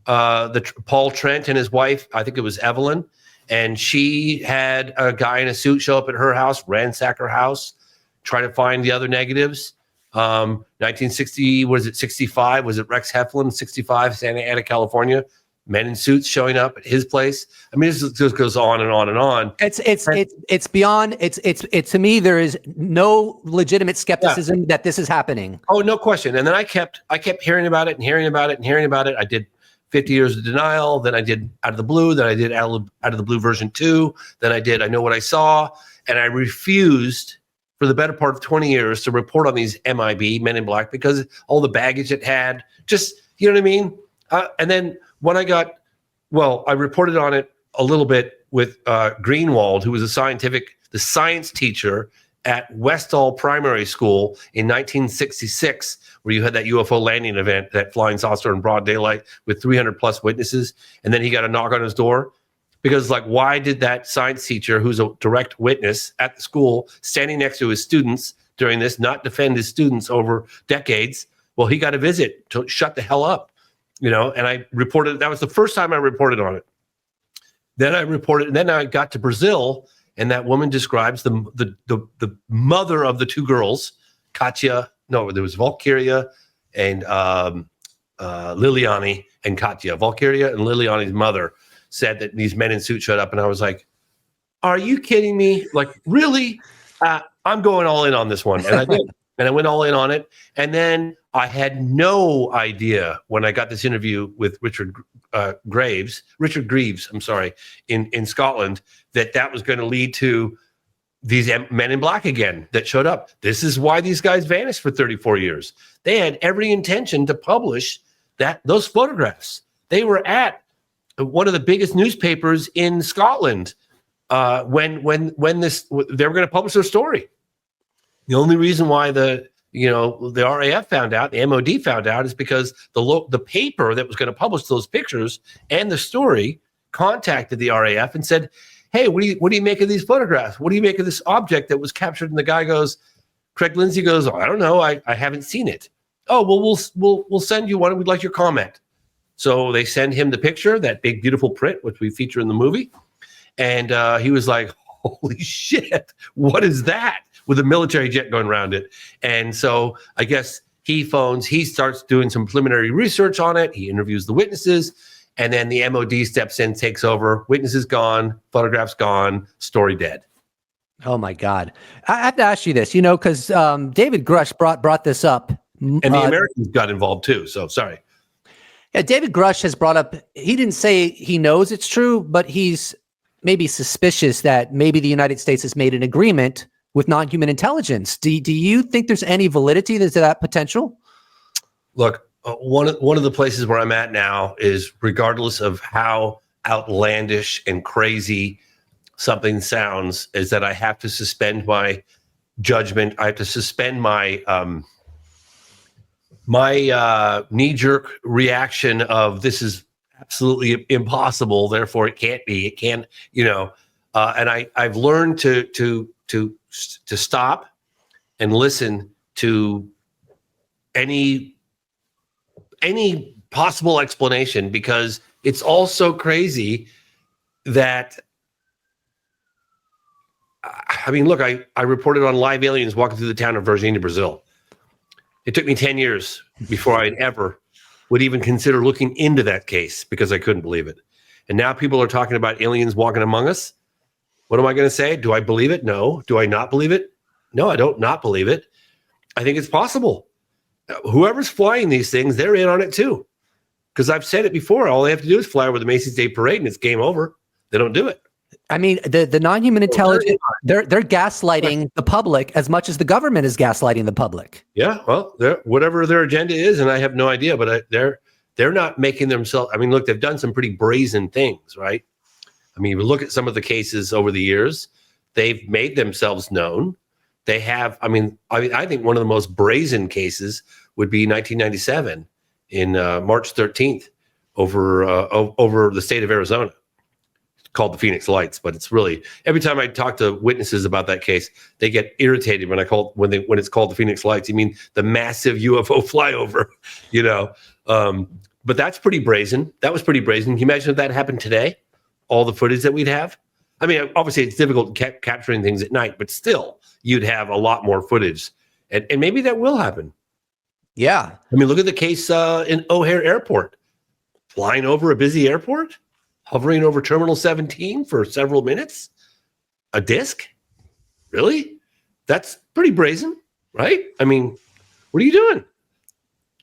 A: Paul Trent and his wife, I think it was Evelyn, and she had a guy in a suit show up at her house, ransack her house, try to find the other negatives. 1960, was it 65? Was it Rex Heflin, 65, Santa Ana, California? Men in suits showing up at his place. I mean, this just goes on and on and on.
B: It's beyond. It's to me, there is no legitimate skepticism that this is happening.
A: Oh, no question. And then I kept hearing about it and hearing about it and hearing about it. I did 50 Years of Denial. Then I did Out of the Blue. Then I did Out of the Blue version 2. Then I did I Know What I Saw. And I refused for the better part of 20 years to report on these MIB, Men in Black, because all the baggage it had, just, you know what I mean? And then when I reported on it a little bit with Greenwald, who was the science teacher at Westall Primary School in 1966, where you had that UFO landing event, that flying saucer in broad daylight with 300 plus witnesses. And then he got a knock on his door. Because why did that science teacher, who's a direct witness at the school, standing next to his students during this, not defend his students over decades? Well, he got a visit to shut the hell up, and I reported. That was the first time I reported on it. Then I got to Brazil, and that woman describes the mother of the two girls, Katya. No, there was Valkyria and Liliani and Katya. Valkyria and Liliani's mother said that these men in suits showed up, and I was like, "Are you kidding me? Like, really? I'm going all in on this one," and I did. And I went all in on it. And then I had no idea when I got this interview with Richard Greaves, I'm sorry, in Scotland, that was going to lead to these men in black again that showed up. This is why these guys vanished for 34 years. They had every intention to publish those photographs. They were at one of the biggest newspapers in Scotland when they were going to publish their story. The only reason why the RAF found out, the MOD found out, is because the paper that was going to publish those pictures and the story contacted the RAF and said, "Hey, what do you make of these photographs? What do you make of this object that was captured?" And the guy goes, Craig Lindsay goes, "Oh, I don't know. I haven't seen it." "Oh, well, we'll send you one. We'd like your comment." So they send him the picture, that big, beautiful print, which we feature in the movie. And he was like, "Holy shit, what is that?" With a military jet going around it. And so I guess he starts doing some preliminary research on it. He interviews the witnesses, and then the MOD steps in, takes over. Witnesses gone, photographs gone, story dead.
B: Oh my God. I have to ask you this, because David Grush brought this up.
A: And the Americans got involved too, so sorry.
B: Yeah, David Grush has brought up, he didn't say he knows it's true, but he's maybe suspicious that maybe the United States has made an agreement with non-human intelligence. Do you think there's any validity to that potential?
A: Look, one of the places where I'm at now is, regardless of how outlandish and crazy something sounds, is that I have to suspend my judgment. I have to suspend my knee-jerk reaction of this is absolutely impossible, therefore it can't be. It can't, and I've learned to stop and listen to any possible explanation, because it's all so crazy that, I mean, look, I reported on live aliens walking through the town of Virginia, Brazil. It took me 10 years before I ever would even consider looking into that case, because I couldn't believe it. And now people are talking about aliens walking among us. What am I going to say? Do I believe it? No. Do I not believe it? No, I don't not believe it. I think it's possible. Whoever's flying these things, they're in on it too. Because I've said it before. All they have to do is fly over the Macy's Day Parade and it's game over. They don't do it.
B: I mean, the non-human intelligence, they're gaslighting the public as much as the government is gaslighting the public. Yeah,
A: well, whatever their agenda is, and I have no idea, but they're not making themselves. I mean, look, they've done some pretty brazen things, right? I mean, if you look at some of the cases over the years, they've made themselves known. They have, I think one of the most brazen cases would be 1997 in March 13th over the state of Arizona. It's called the Phoenix Lights, but it's really, every time I talk to witnesses about that case, they get irritated when it's called the Phoenix Lights. You mean the massive UFO flyover, but that's pretty brazen. That was pretty brazen. Can you imagine if that happened today? All the footage that we'd have. I mean, obviously it's difficult capturing things at night, but still you'd have a lot more footage, and maybe that will happen.
B: Yeah.
A: I mean, look at the case in O'Hare Airport, flying over a busy airport, hovering over Terminal 17 for several minutes. A disc? Really? That's pretty brazen, right? I mean, what are you doing?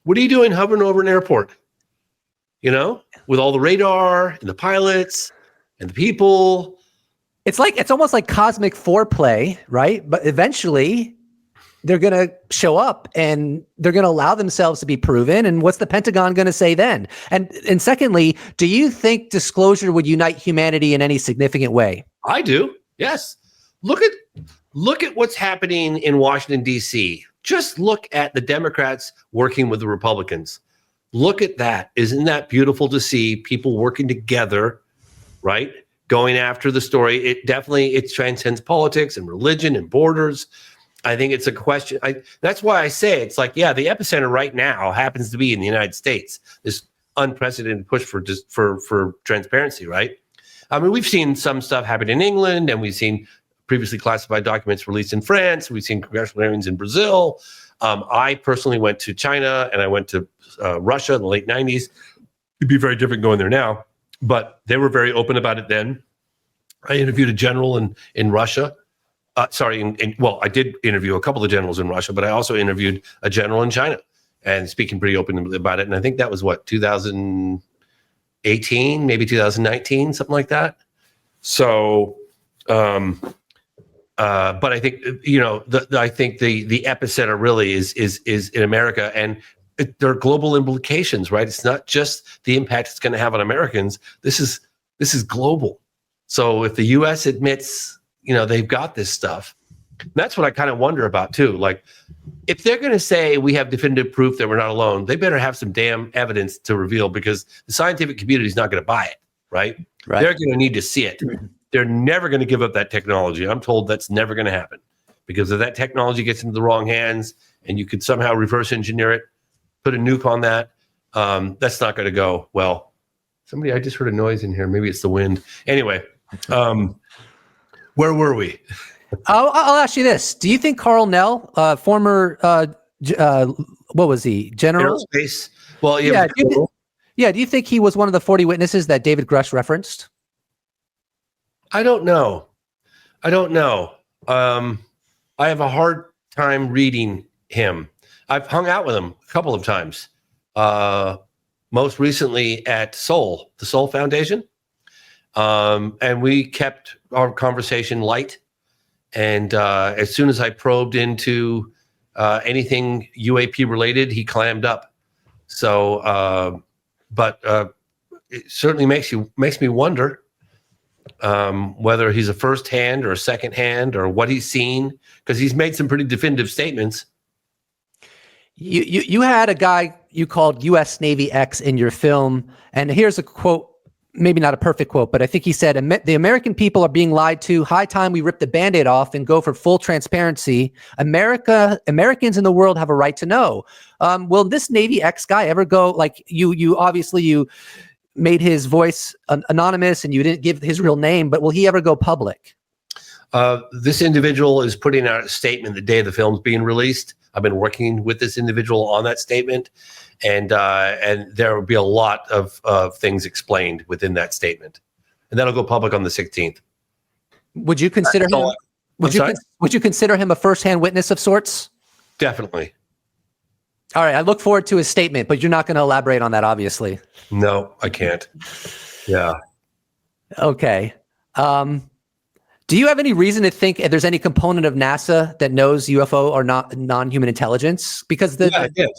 A: What are you doing hovering over an airport? With all the radar and the pilots and the people.
B: It's almost like cosmic foreplay, right? But eventually they're going to show up and they're going to allow themselves to be proven. And what's the Pentagon going to say then? And secondly, do you think disclosure would unite humanity in any significant way?
A: I do. Yes. Look at what's happening in Washington, D.C. Just look at the Democrats working with the Republicans. Look at that. Isn't that beautiful to see people working together, right? Going after the story. It transcends politics and religion and borders. I think it's a question. That's why I say it's like, yeah, the epicenter right now happens to be in the United States. This unprecedented push for transparency, right? I mean, we've seen some stuff happen in England, and we've seen previously classified documents released in France. We've seen congressional hearings in Brazil. I personally went to China and I went to Russia in the late 90s. It'd be very different going there now, but they were very open about it then. I interviewed a general in Russia. Well, I did interview a couple of generals in Russia, but I also interviewed a general in China and speaking pretty openly about it. And I think that was 2018, maybe 2019, something like that. So, but I think, I think the epicenter really is in America, and there are global implications, right? It's not just the impact it's going to have on Americans. This is global. So if the U.S. admits, they've got this stuff, that's what I kind of wonder about too. Like, if they're going to say we have definitive proof that we're not alone, they better have some damn evidence to reveal, because the scientific community is not going to buy it, right? They're going to need to see it. They're never going to give up that technology. I'm told that's never going to happen, because if that technology gets into the wrong hands and you could somehow reverse engineer it, put a nuke on that, that's not going to go well. I just heard a noise in here. Maybe it's the wind. Anyway, where were we?
B: I'll ask you this. Do you think Carl Nell, former, what was he, general?
A: Aerospace. Well,
B: do you think he was one of the 40 witnesses that David Grush referenced?
A: I don't know. I have a hard time reading him. I've hung out with him a couple of times. Most recently at Soul, the Soul Foundation. And we kept our conversation light. And as soon as I probed into anything UAP related, he clammed up. So, but it certainly makes me wonder whether he's a first-hand or a second-hand, or what he's seen, because he's made some pretty definitive statements.
B: You had a guy you called U.S. Navy X in your film, and here's a quote, maybe not a perfect quote, but I think he said, "The American people are being lied to. High time we rip the Band-Aid off and go for full transparency. Americans in the world have a right to know." Will this Navy X guy ever go, like you obviously you made his voice anonymous and you didn't give his real name, but will he ever go public?
A: This individual is putting out a statement the day the film's being released. I've been working with this individual on that statement, and there will be a lot of things explained within that statement, and that'll go public on the 16th.
B: Would you consider him? Would you consider him a first-hand witness of sorts?
A: Definitely.
B: All right, I look forward to his statement, but you're not going to elaborate on that, obviously.
A: No, I can't. Yeah.
B: Okay. Do you have any reason to think there's any component of NASA that knows UFO or not non-human intelligence? Because I did.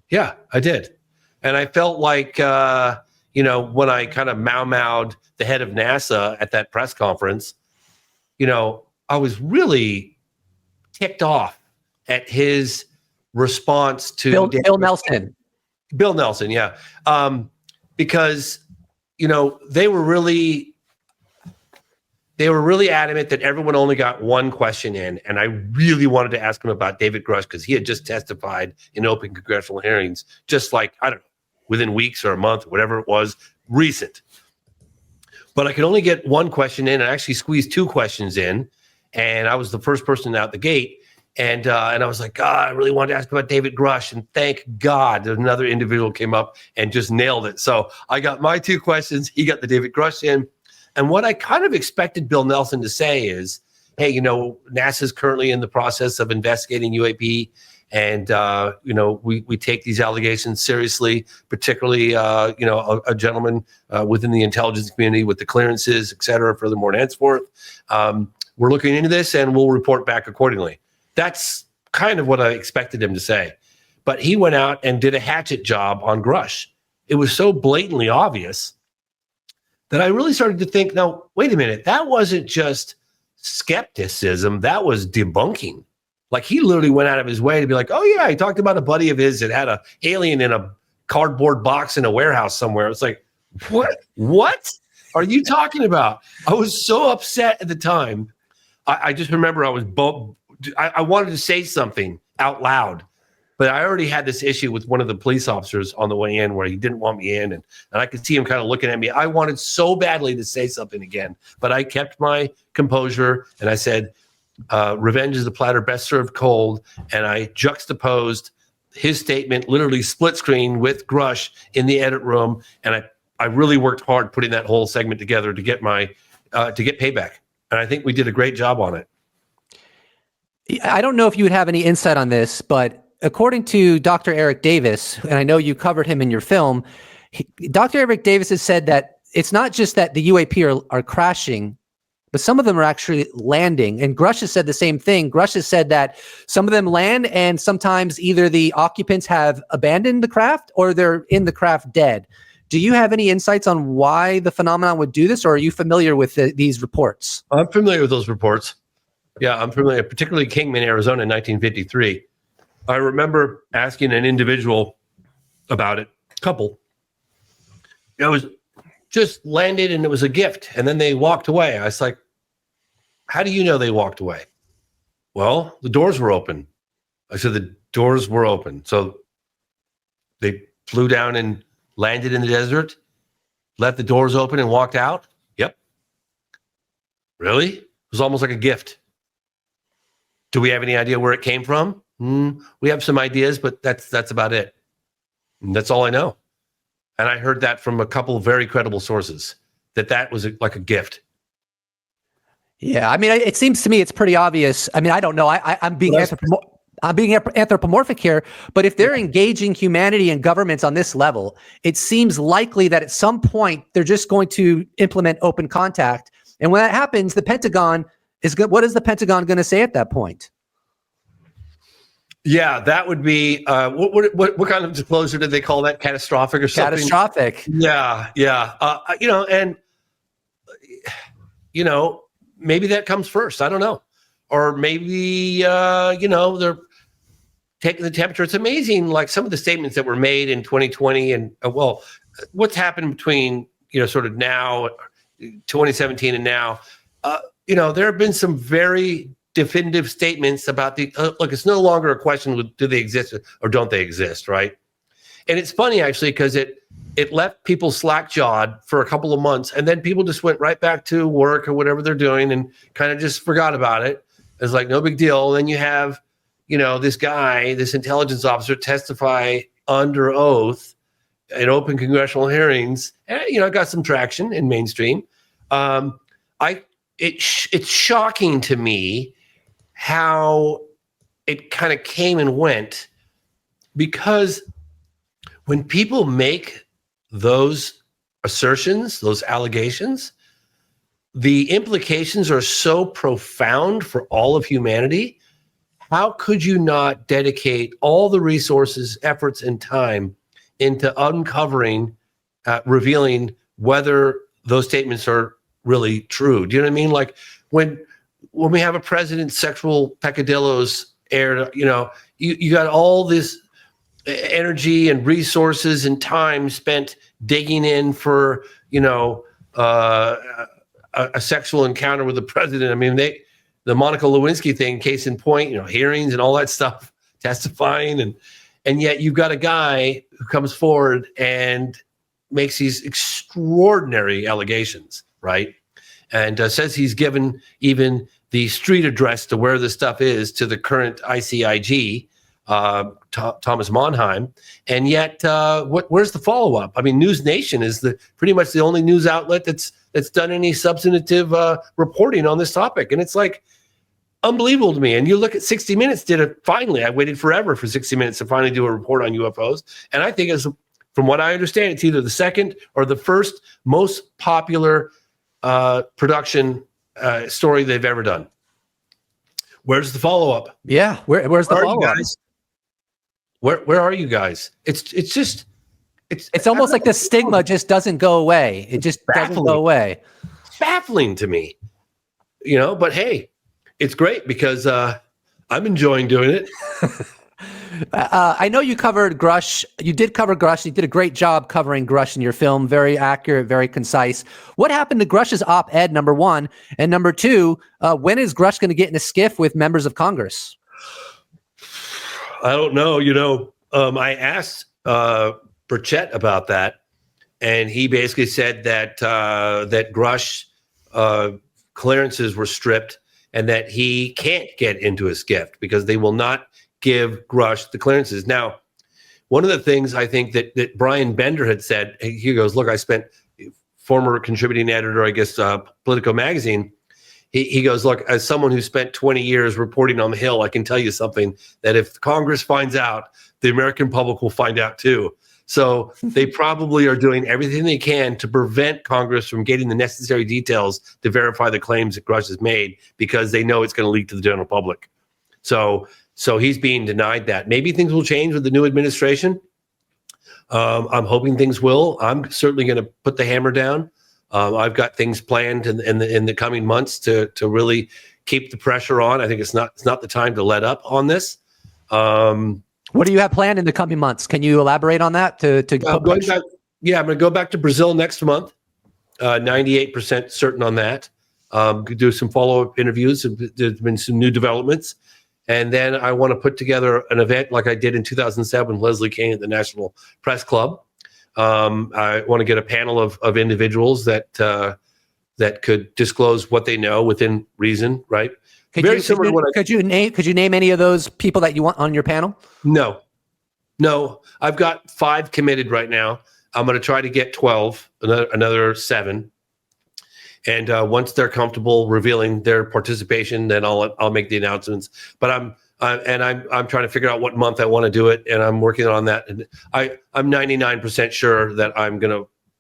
A: Yeah, I did. And I felt like, when I kind of mowed the head of NASA at that press conference, I was really ticked off at his response to
B: Bill Nelson.
A: Bill Nelson, yeah. Because, they were really adamant that everyone only got one question in. And I really wanted to ask him about David Grush, because he had just testified in open congressional hearings, just like, I don't know, within weeks or a month, whatever it was, recent. But I could only get one question in. I actually squeezed two questions in, and I was the first person out the gate. And I was like, God, I really wanted to ask about David Grush. And thank God another individual came up and just nailed it. So I got my two questions. He got the David Grush in. And what I kind of expected Bill Nelson to say is, hey, NASA's currently in the process of investigating UAP. And, we take these allegations seriously, particularly, a gentleman within the intelligence community with the clearances, et cetera, furthermore and henceforth. We're looking into this and we'll report back accordingly. That's kind of what I expected him to say. But he went out and did a hatchet job on Grush. It was so blatantly obvious that I really started to think, no, wait a minute, that wasn't just skepticism, that was debunking. Like, he literally went out of his way to be like, oh yeah, he talked about a buddy of his that had a alien in a cardboard box in a warehouse somewhere. It's like, what are you talking about? I was so upset at the time. I just remember I wanted to say something out loud, But I already had this issue with one of the police officers on the way in where he didn't want me in. And I could see him kind of looking at me. I wanted so badly to say something again, but I kept my composure and I said, revenge is the platter best served cold. And I juxtaposed his statement, literally split screen with Grush in the edit room. And I really worked hard putting that whole segment together to get to get payback. And I think we did a great job on it.
B: I don't know if you would have any insight on this, but according to Dr. Eric Davis, and I know you covered him in your film, Dr. Eric Davis has said that it's not just that the UAP are crashing, but some of them are actually landing. And Grush has said the same thing. Grush has said that some of them land and sometimes either the occupants have abandoned the craft or they're in the craft dead. Do you have any insights on why the phenomenon would do this, or are you familiar with these reports?
A: I'm familiar with those reports. Yeah, I'm familiar, particularly Kingman, Arizona in 1953. I remember asking an individual about it, couple. It was just landed and it was a gift. And then they walked away. I was like, how do you know they walked away? Well, the doors were open. I said, the doors were open. So they flew down and landed in the desert, left the doors open and walked out. Yep. Really? It was almost like a gift. Do we have any idea where it came from? We have some ideas, but that's about it. And that's all I know. And I heard that from a couple of very credible sources, that was like a gift.
B: Yeah, I mean, it seems to me it's pretty obvious. I mean, I don't know. I'm being anthropomorphic here, but if they're engaging humanity and governments on this level, it seems likely that at some point they're just going to implement open contact. And when that happens, the Pentagon is good. What is the Pentagon going to say at that point?
A: Yeah, that would be what kind of disclosure did they call that? Catastrophic or something?
B: Catastrophic.
A: Yeah. Maybe that comes first. I don't know. Or maybe they're taking the temperature. It's amazing, like some of the statements that were made in 2020 and what's happened between sort of now, 2017 and now. There have been some very definitive statements about look, it's no longer a question of do they exist or don't they exist, right? And it's funny, actually, because it left people slack-jawed for a couple of months, and then people just went right back to work or whatever they're doing and kind of just forgot about it. It's like, no big deal. And then you have, this intelligence officer testify under oath in open congressional hearings, and, it got some traction in mainstream. It's shocking to me how it kind of came and went, because when people make those assertions, those allegations, the implications are so profound for all of humanity. How could you not dedicate all the resources, efforts, and time into uncovering, revealing whether those statements are really true? Do you know what I mean? Like when we have a president's sexual peccadillos aired, you got all this energy and resources and time spent digging in for, a sexual encounter with the president. I mean, the Monica Lewinsky thing, case in point, hearings and all that stuff, testifying, and yet you've got a guy who comes forward and makes these extraordinary allegations, right? And says he's given even the street address to where the stuff is to the current ICIG, Thomas Monheim, and yet where's the follow-up? I mean, News Nation is pretty much the only news outlet that's done any substantive reporting on this topic, and it's like unbelievable to me. And you look at 60 Minutes did it finally. I waited forever for 60 Minutes to finally do a report on UFOs, and I think from what I understand, it's either the second or the first most popular production story they've ever done. Where's the follow-up?
B: Yeah, where's the follow-up?
A: Where are you guys? It's
B: almost like the stigma just doesn't go away. It just doesn't go away.
A: Baffling to me, but hey, it's great because I'm enjoying doing it.
B: I know you covered Grush. You did cover Grush. You did a great job covering Grush in your film. Very accurate, very concise. What happened to Grush's op-ed, number one? And number two, when is Grush going to get in a SCIF with members of Congress?
A: I don't know. I asked Burchett about that, and he basically said that that Grush clearances were stripped, and that he can't get into a SCIF because they will not give Grush the clearances. Now, one of the things I think that Brian Bender had said, he goes, look, I spent, former contributing editor, I guess, Politico magazine. He goes, look, as someone who spent 20 years reporting on the Hill, I can tell you something, that if Congress finds out, the American public will find out too. So they probably are doing everything they can to prevent Congress from getting the necessary details to verify the claims that Grush has made, because they know it's going to leak to the general public. So he's being denied that. Maybe things will change with the new administration. I'm hoping things will. I'm certainly going to put the hammer down. I've got things planned in the coming months to really keep the pressure on. I think it's not the time to let up on this.
B: What do you have planned in the coming months? Can you elaborate on that? I'm going
A: to go back to Brazil next month. 98% certain on that. Could do some follow-up interviews. There's been some new developments. And then I want to put together an event like I did in 2007 with Leslie Kane at the National Press Club. I want to get a panel of individuals that could disclose what they know within reason, right?
B: Could you name any of those people that you want on your panel?
A: No. I've got 5 committed right now. I'm going to try to get 12, another 7. And once they're comfortable revealing their participation, then I'll make the announcements. But I'm trying to figure out what month I want to do it, and I'm working on that. And I'm 99% sure that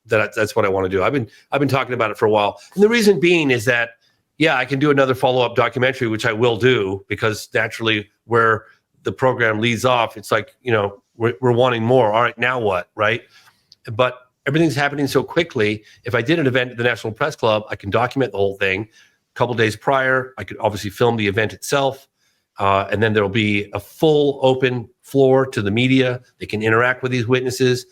A: that's what I want to do. I've been talking about it for a while, and the reason being is that I can do another follow-up documentary, which I will do, because naturally where the program leads off, it's like, we're wanting more. All right, now what, right? But everything's happening so quickly. If I did an event at the National Press Club, I can document the whole thing. A couple days prior, I could obviously film the event itself, and then there'll be a full open floor to the media. They can interact with these witnesses,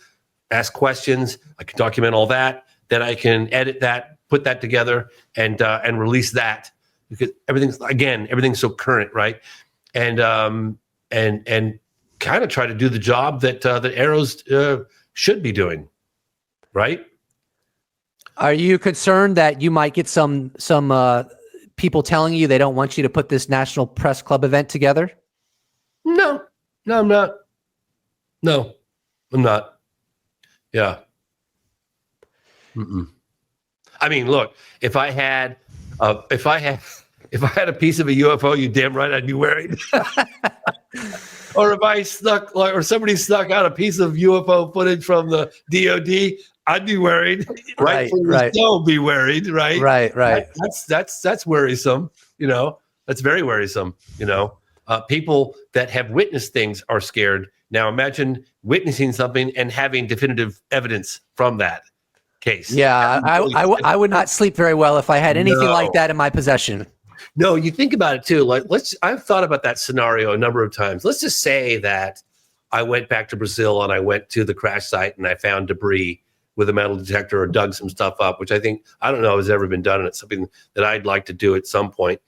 A: ask questions. I can document all that. Then I can edit that, put that together, and release that, because everything's so current, right? And kind of try to do the job that AARO's should be doing. Right?
B: Are you concerned that you might get some people telling you they don't want you to put this National Press Club event together?
A: No, I'm not. No, I'm not. Yeah. Mm-mm. I mean, look, if I had a piece of a UFO, you damn right I'd be worried. Or if somebody snuck out a piece of UFO footage from the DOD, I'd be worried. Right. So be worried. Right.
B: Right.
A: That's worrisome. That's very worrisome. People that have witnessed things are scared. Now imagine witnessing something and having definitive evidence from that case.
B: Yeah, I would not sleep very well if I had anything like that in my possession.
A: No, you think about it too. Like, I've thought about that scenario a number of times. Let's just say that I went back to Brazil and I went to the crash site and I found debris with a metal detector or dug some stuff up, which I don't know has ever been done. And it's something that I'd like to do at some point.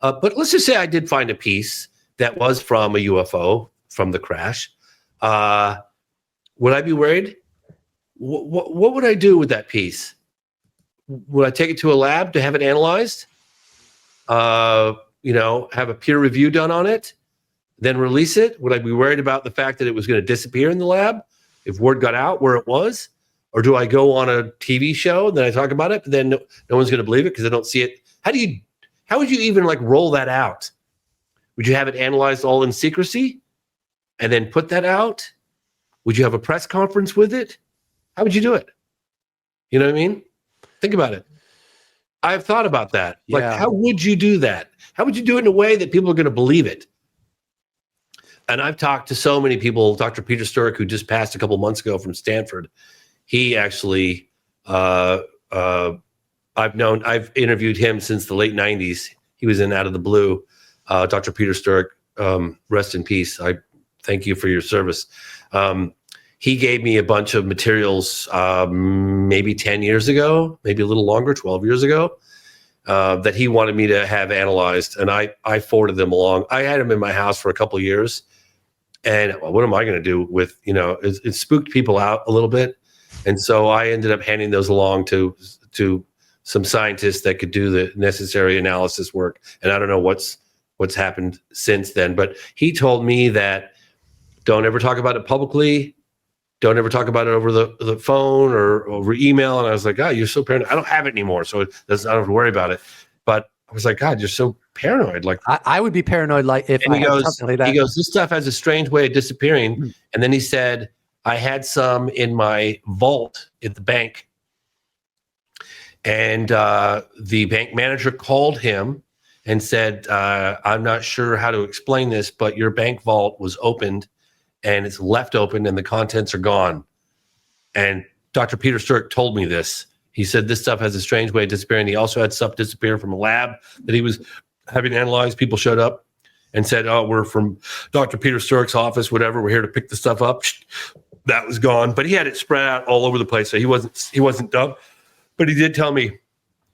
A: But let's just say I did find a piece that was from a UFO from the crash. Would I be worried? What would I do with that piece? Would I take it to a lab to have it analyzed? Have a peer review done on it, then release it? Would I be worried about the fact that it was going to disappear in the lab if word got out where it was? Or do I go on a TV show and then I talk about it, but then no one's going to believe it because they don't see it? How would you even roll that out? Would you have it analyzed all in secrecy and then put that out? Would you have a press conference with it? How would you do it? You know what I mean? Think about it. I've thought about that. How would you do that? How would you do it in a way that people are going to believe it? And I've talked to so many people. Dr. Peter Sturrock, who just passed a couple months ago from Stanford, he actually, I've interviewed him since the late 90s. He was in Out of the Blue. Dr. Peter Sturrock, rest in peace. I thank you for your service. He gave me a bunch of materials maybe 10 years ago, maybe a little longer, 12 years ago, that he wanted me to have analyzed. And I forwarded them along. I had them in my house for a couple of years. And what am I going to do with, it spooked people out a little bit. And so I ended up handing those along to some scientists that could do the necessary analysis work. And I don't know what's happened since then, but he told me that don't ever talk about it publicly. Don't ever talk about it over the phone or over email. And I was like, God, you're so paranoid. I don't have it anymore. So I don't have to worry about it. But I was like, God, you're so paranoid. Like
B: I would be paranoid like if I had something like that.
A: He goes, this stuff has a strange way of disappearing. Mm-hmm. And then he said, I had some in my vault at the bank. And the bank manager called him and said, I'm not sure how to explain this, but your bank vault was opened and it's left open and the contents are gone. And Dr. Peter Sturck told me this. He said this stuff has a strange way of disappearing. He also had stuff disappear from a lab that he was having analyzed. People showed up and said, oh, we're from Dr. Peter Sturck's office, whatever. We're here to pick the stuff up. That was gone. But he had it spread out all over the place. So he wasn't dumb. But he did tell me,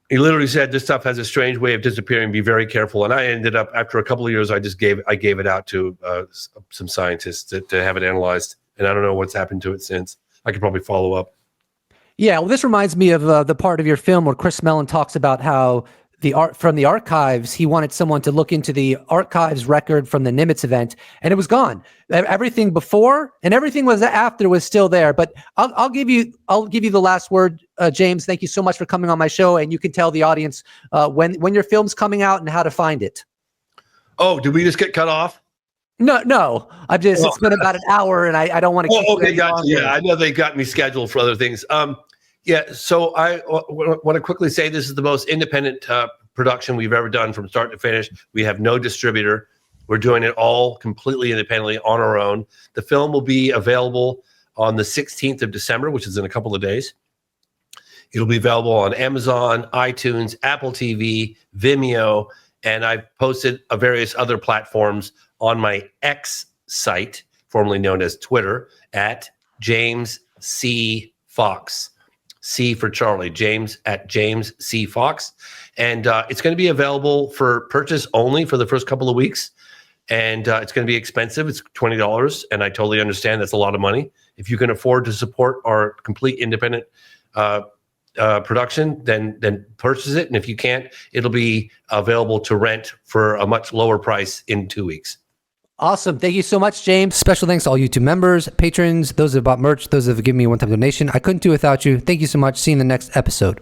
A: he literally said, this stuff has a strange way of disappearing. Be very careful. And I ended up, after a couple of years, I gave it out to some scientists to have it analyzed. And I don't know what's happened to it since. I could probably follow up.
B: Yeah, well, this reminds me of the part of your film where Chris Mellon talks about how from the archives, he wanted someone to look into the archives record from the Nimitz event, and it was gone. Everything before and everything was after was still there. But I'll give you the last word, James. Thank you so much for coming on my show, and you can tell the audience when your film's coming out and how to find it.
A: Oh, did we just get cut off?
B: No. It's been about an hour, and I don't want to.
A: Okay, gotcha. Yeah, I know they got me scheduled for other things. So I want to quickly say this is the most independent production we've ever done from start to finish. We have no distributor. We're doing it all completely independently on our own. The film will be available on the 16th of December, which is in a couple of days. It'll be available on Amazon, iTunes, Apple TV, Vimeo, and I've posted various other platforms on my X site, formerly known as Twitter, at James C. Fox. C for Charlie, James at James C. Fox. And it's going to be available for purchase only for the first couple of weeks. And it's going to be expensive. It's $20. And I totally understand that's a lot of money. If you can afford to support our complete independent production, then purchase it. And if you can't, it'll be available to rent for a much lower price in 2 weeks.
B: Awesome. Thank you so much, James. Special thanks to all YouTube members, patrons, those that have bought merch, those that have given me a one-time donation. I couldn't do it without you. Thank you so much. See you in the next episode.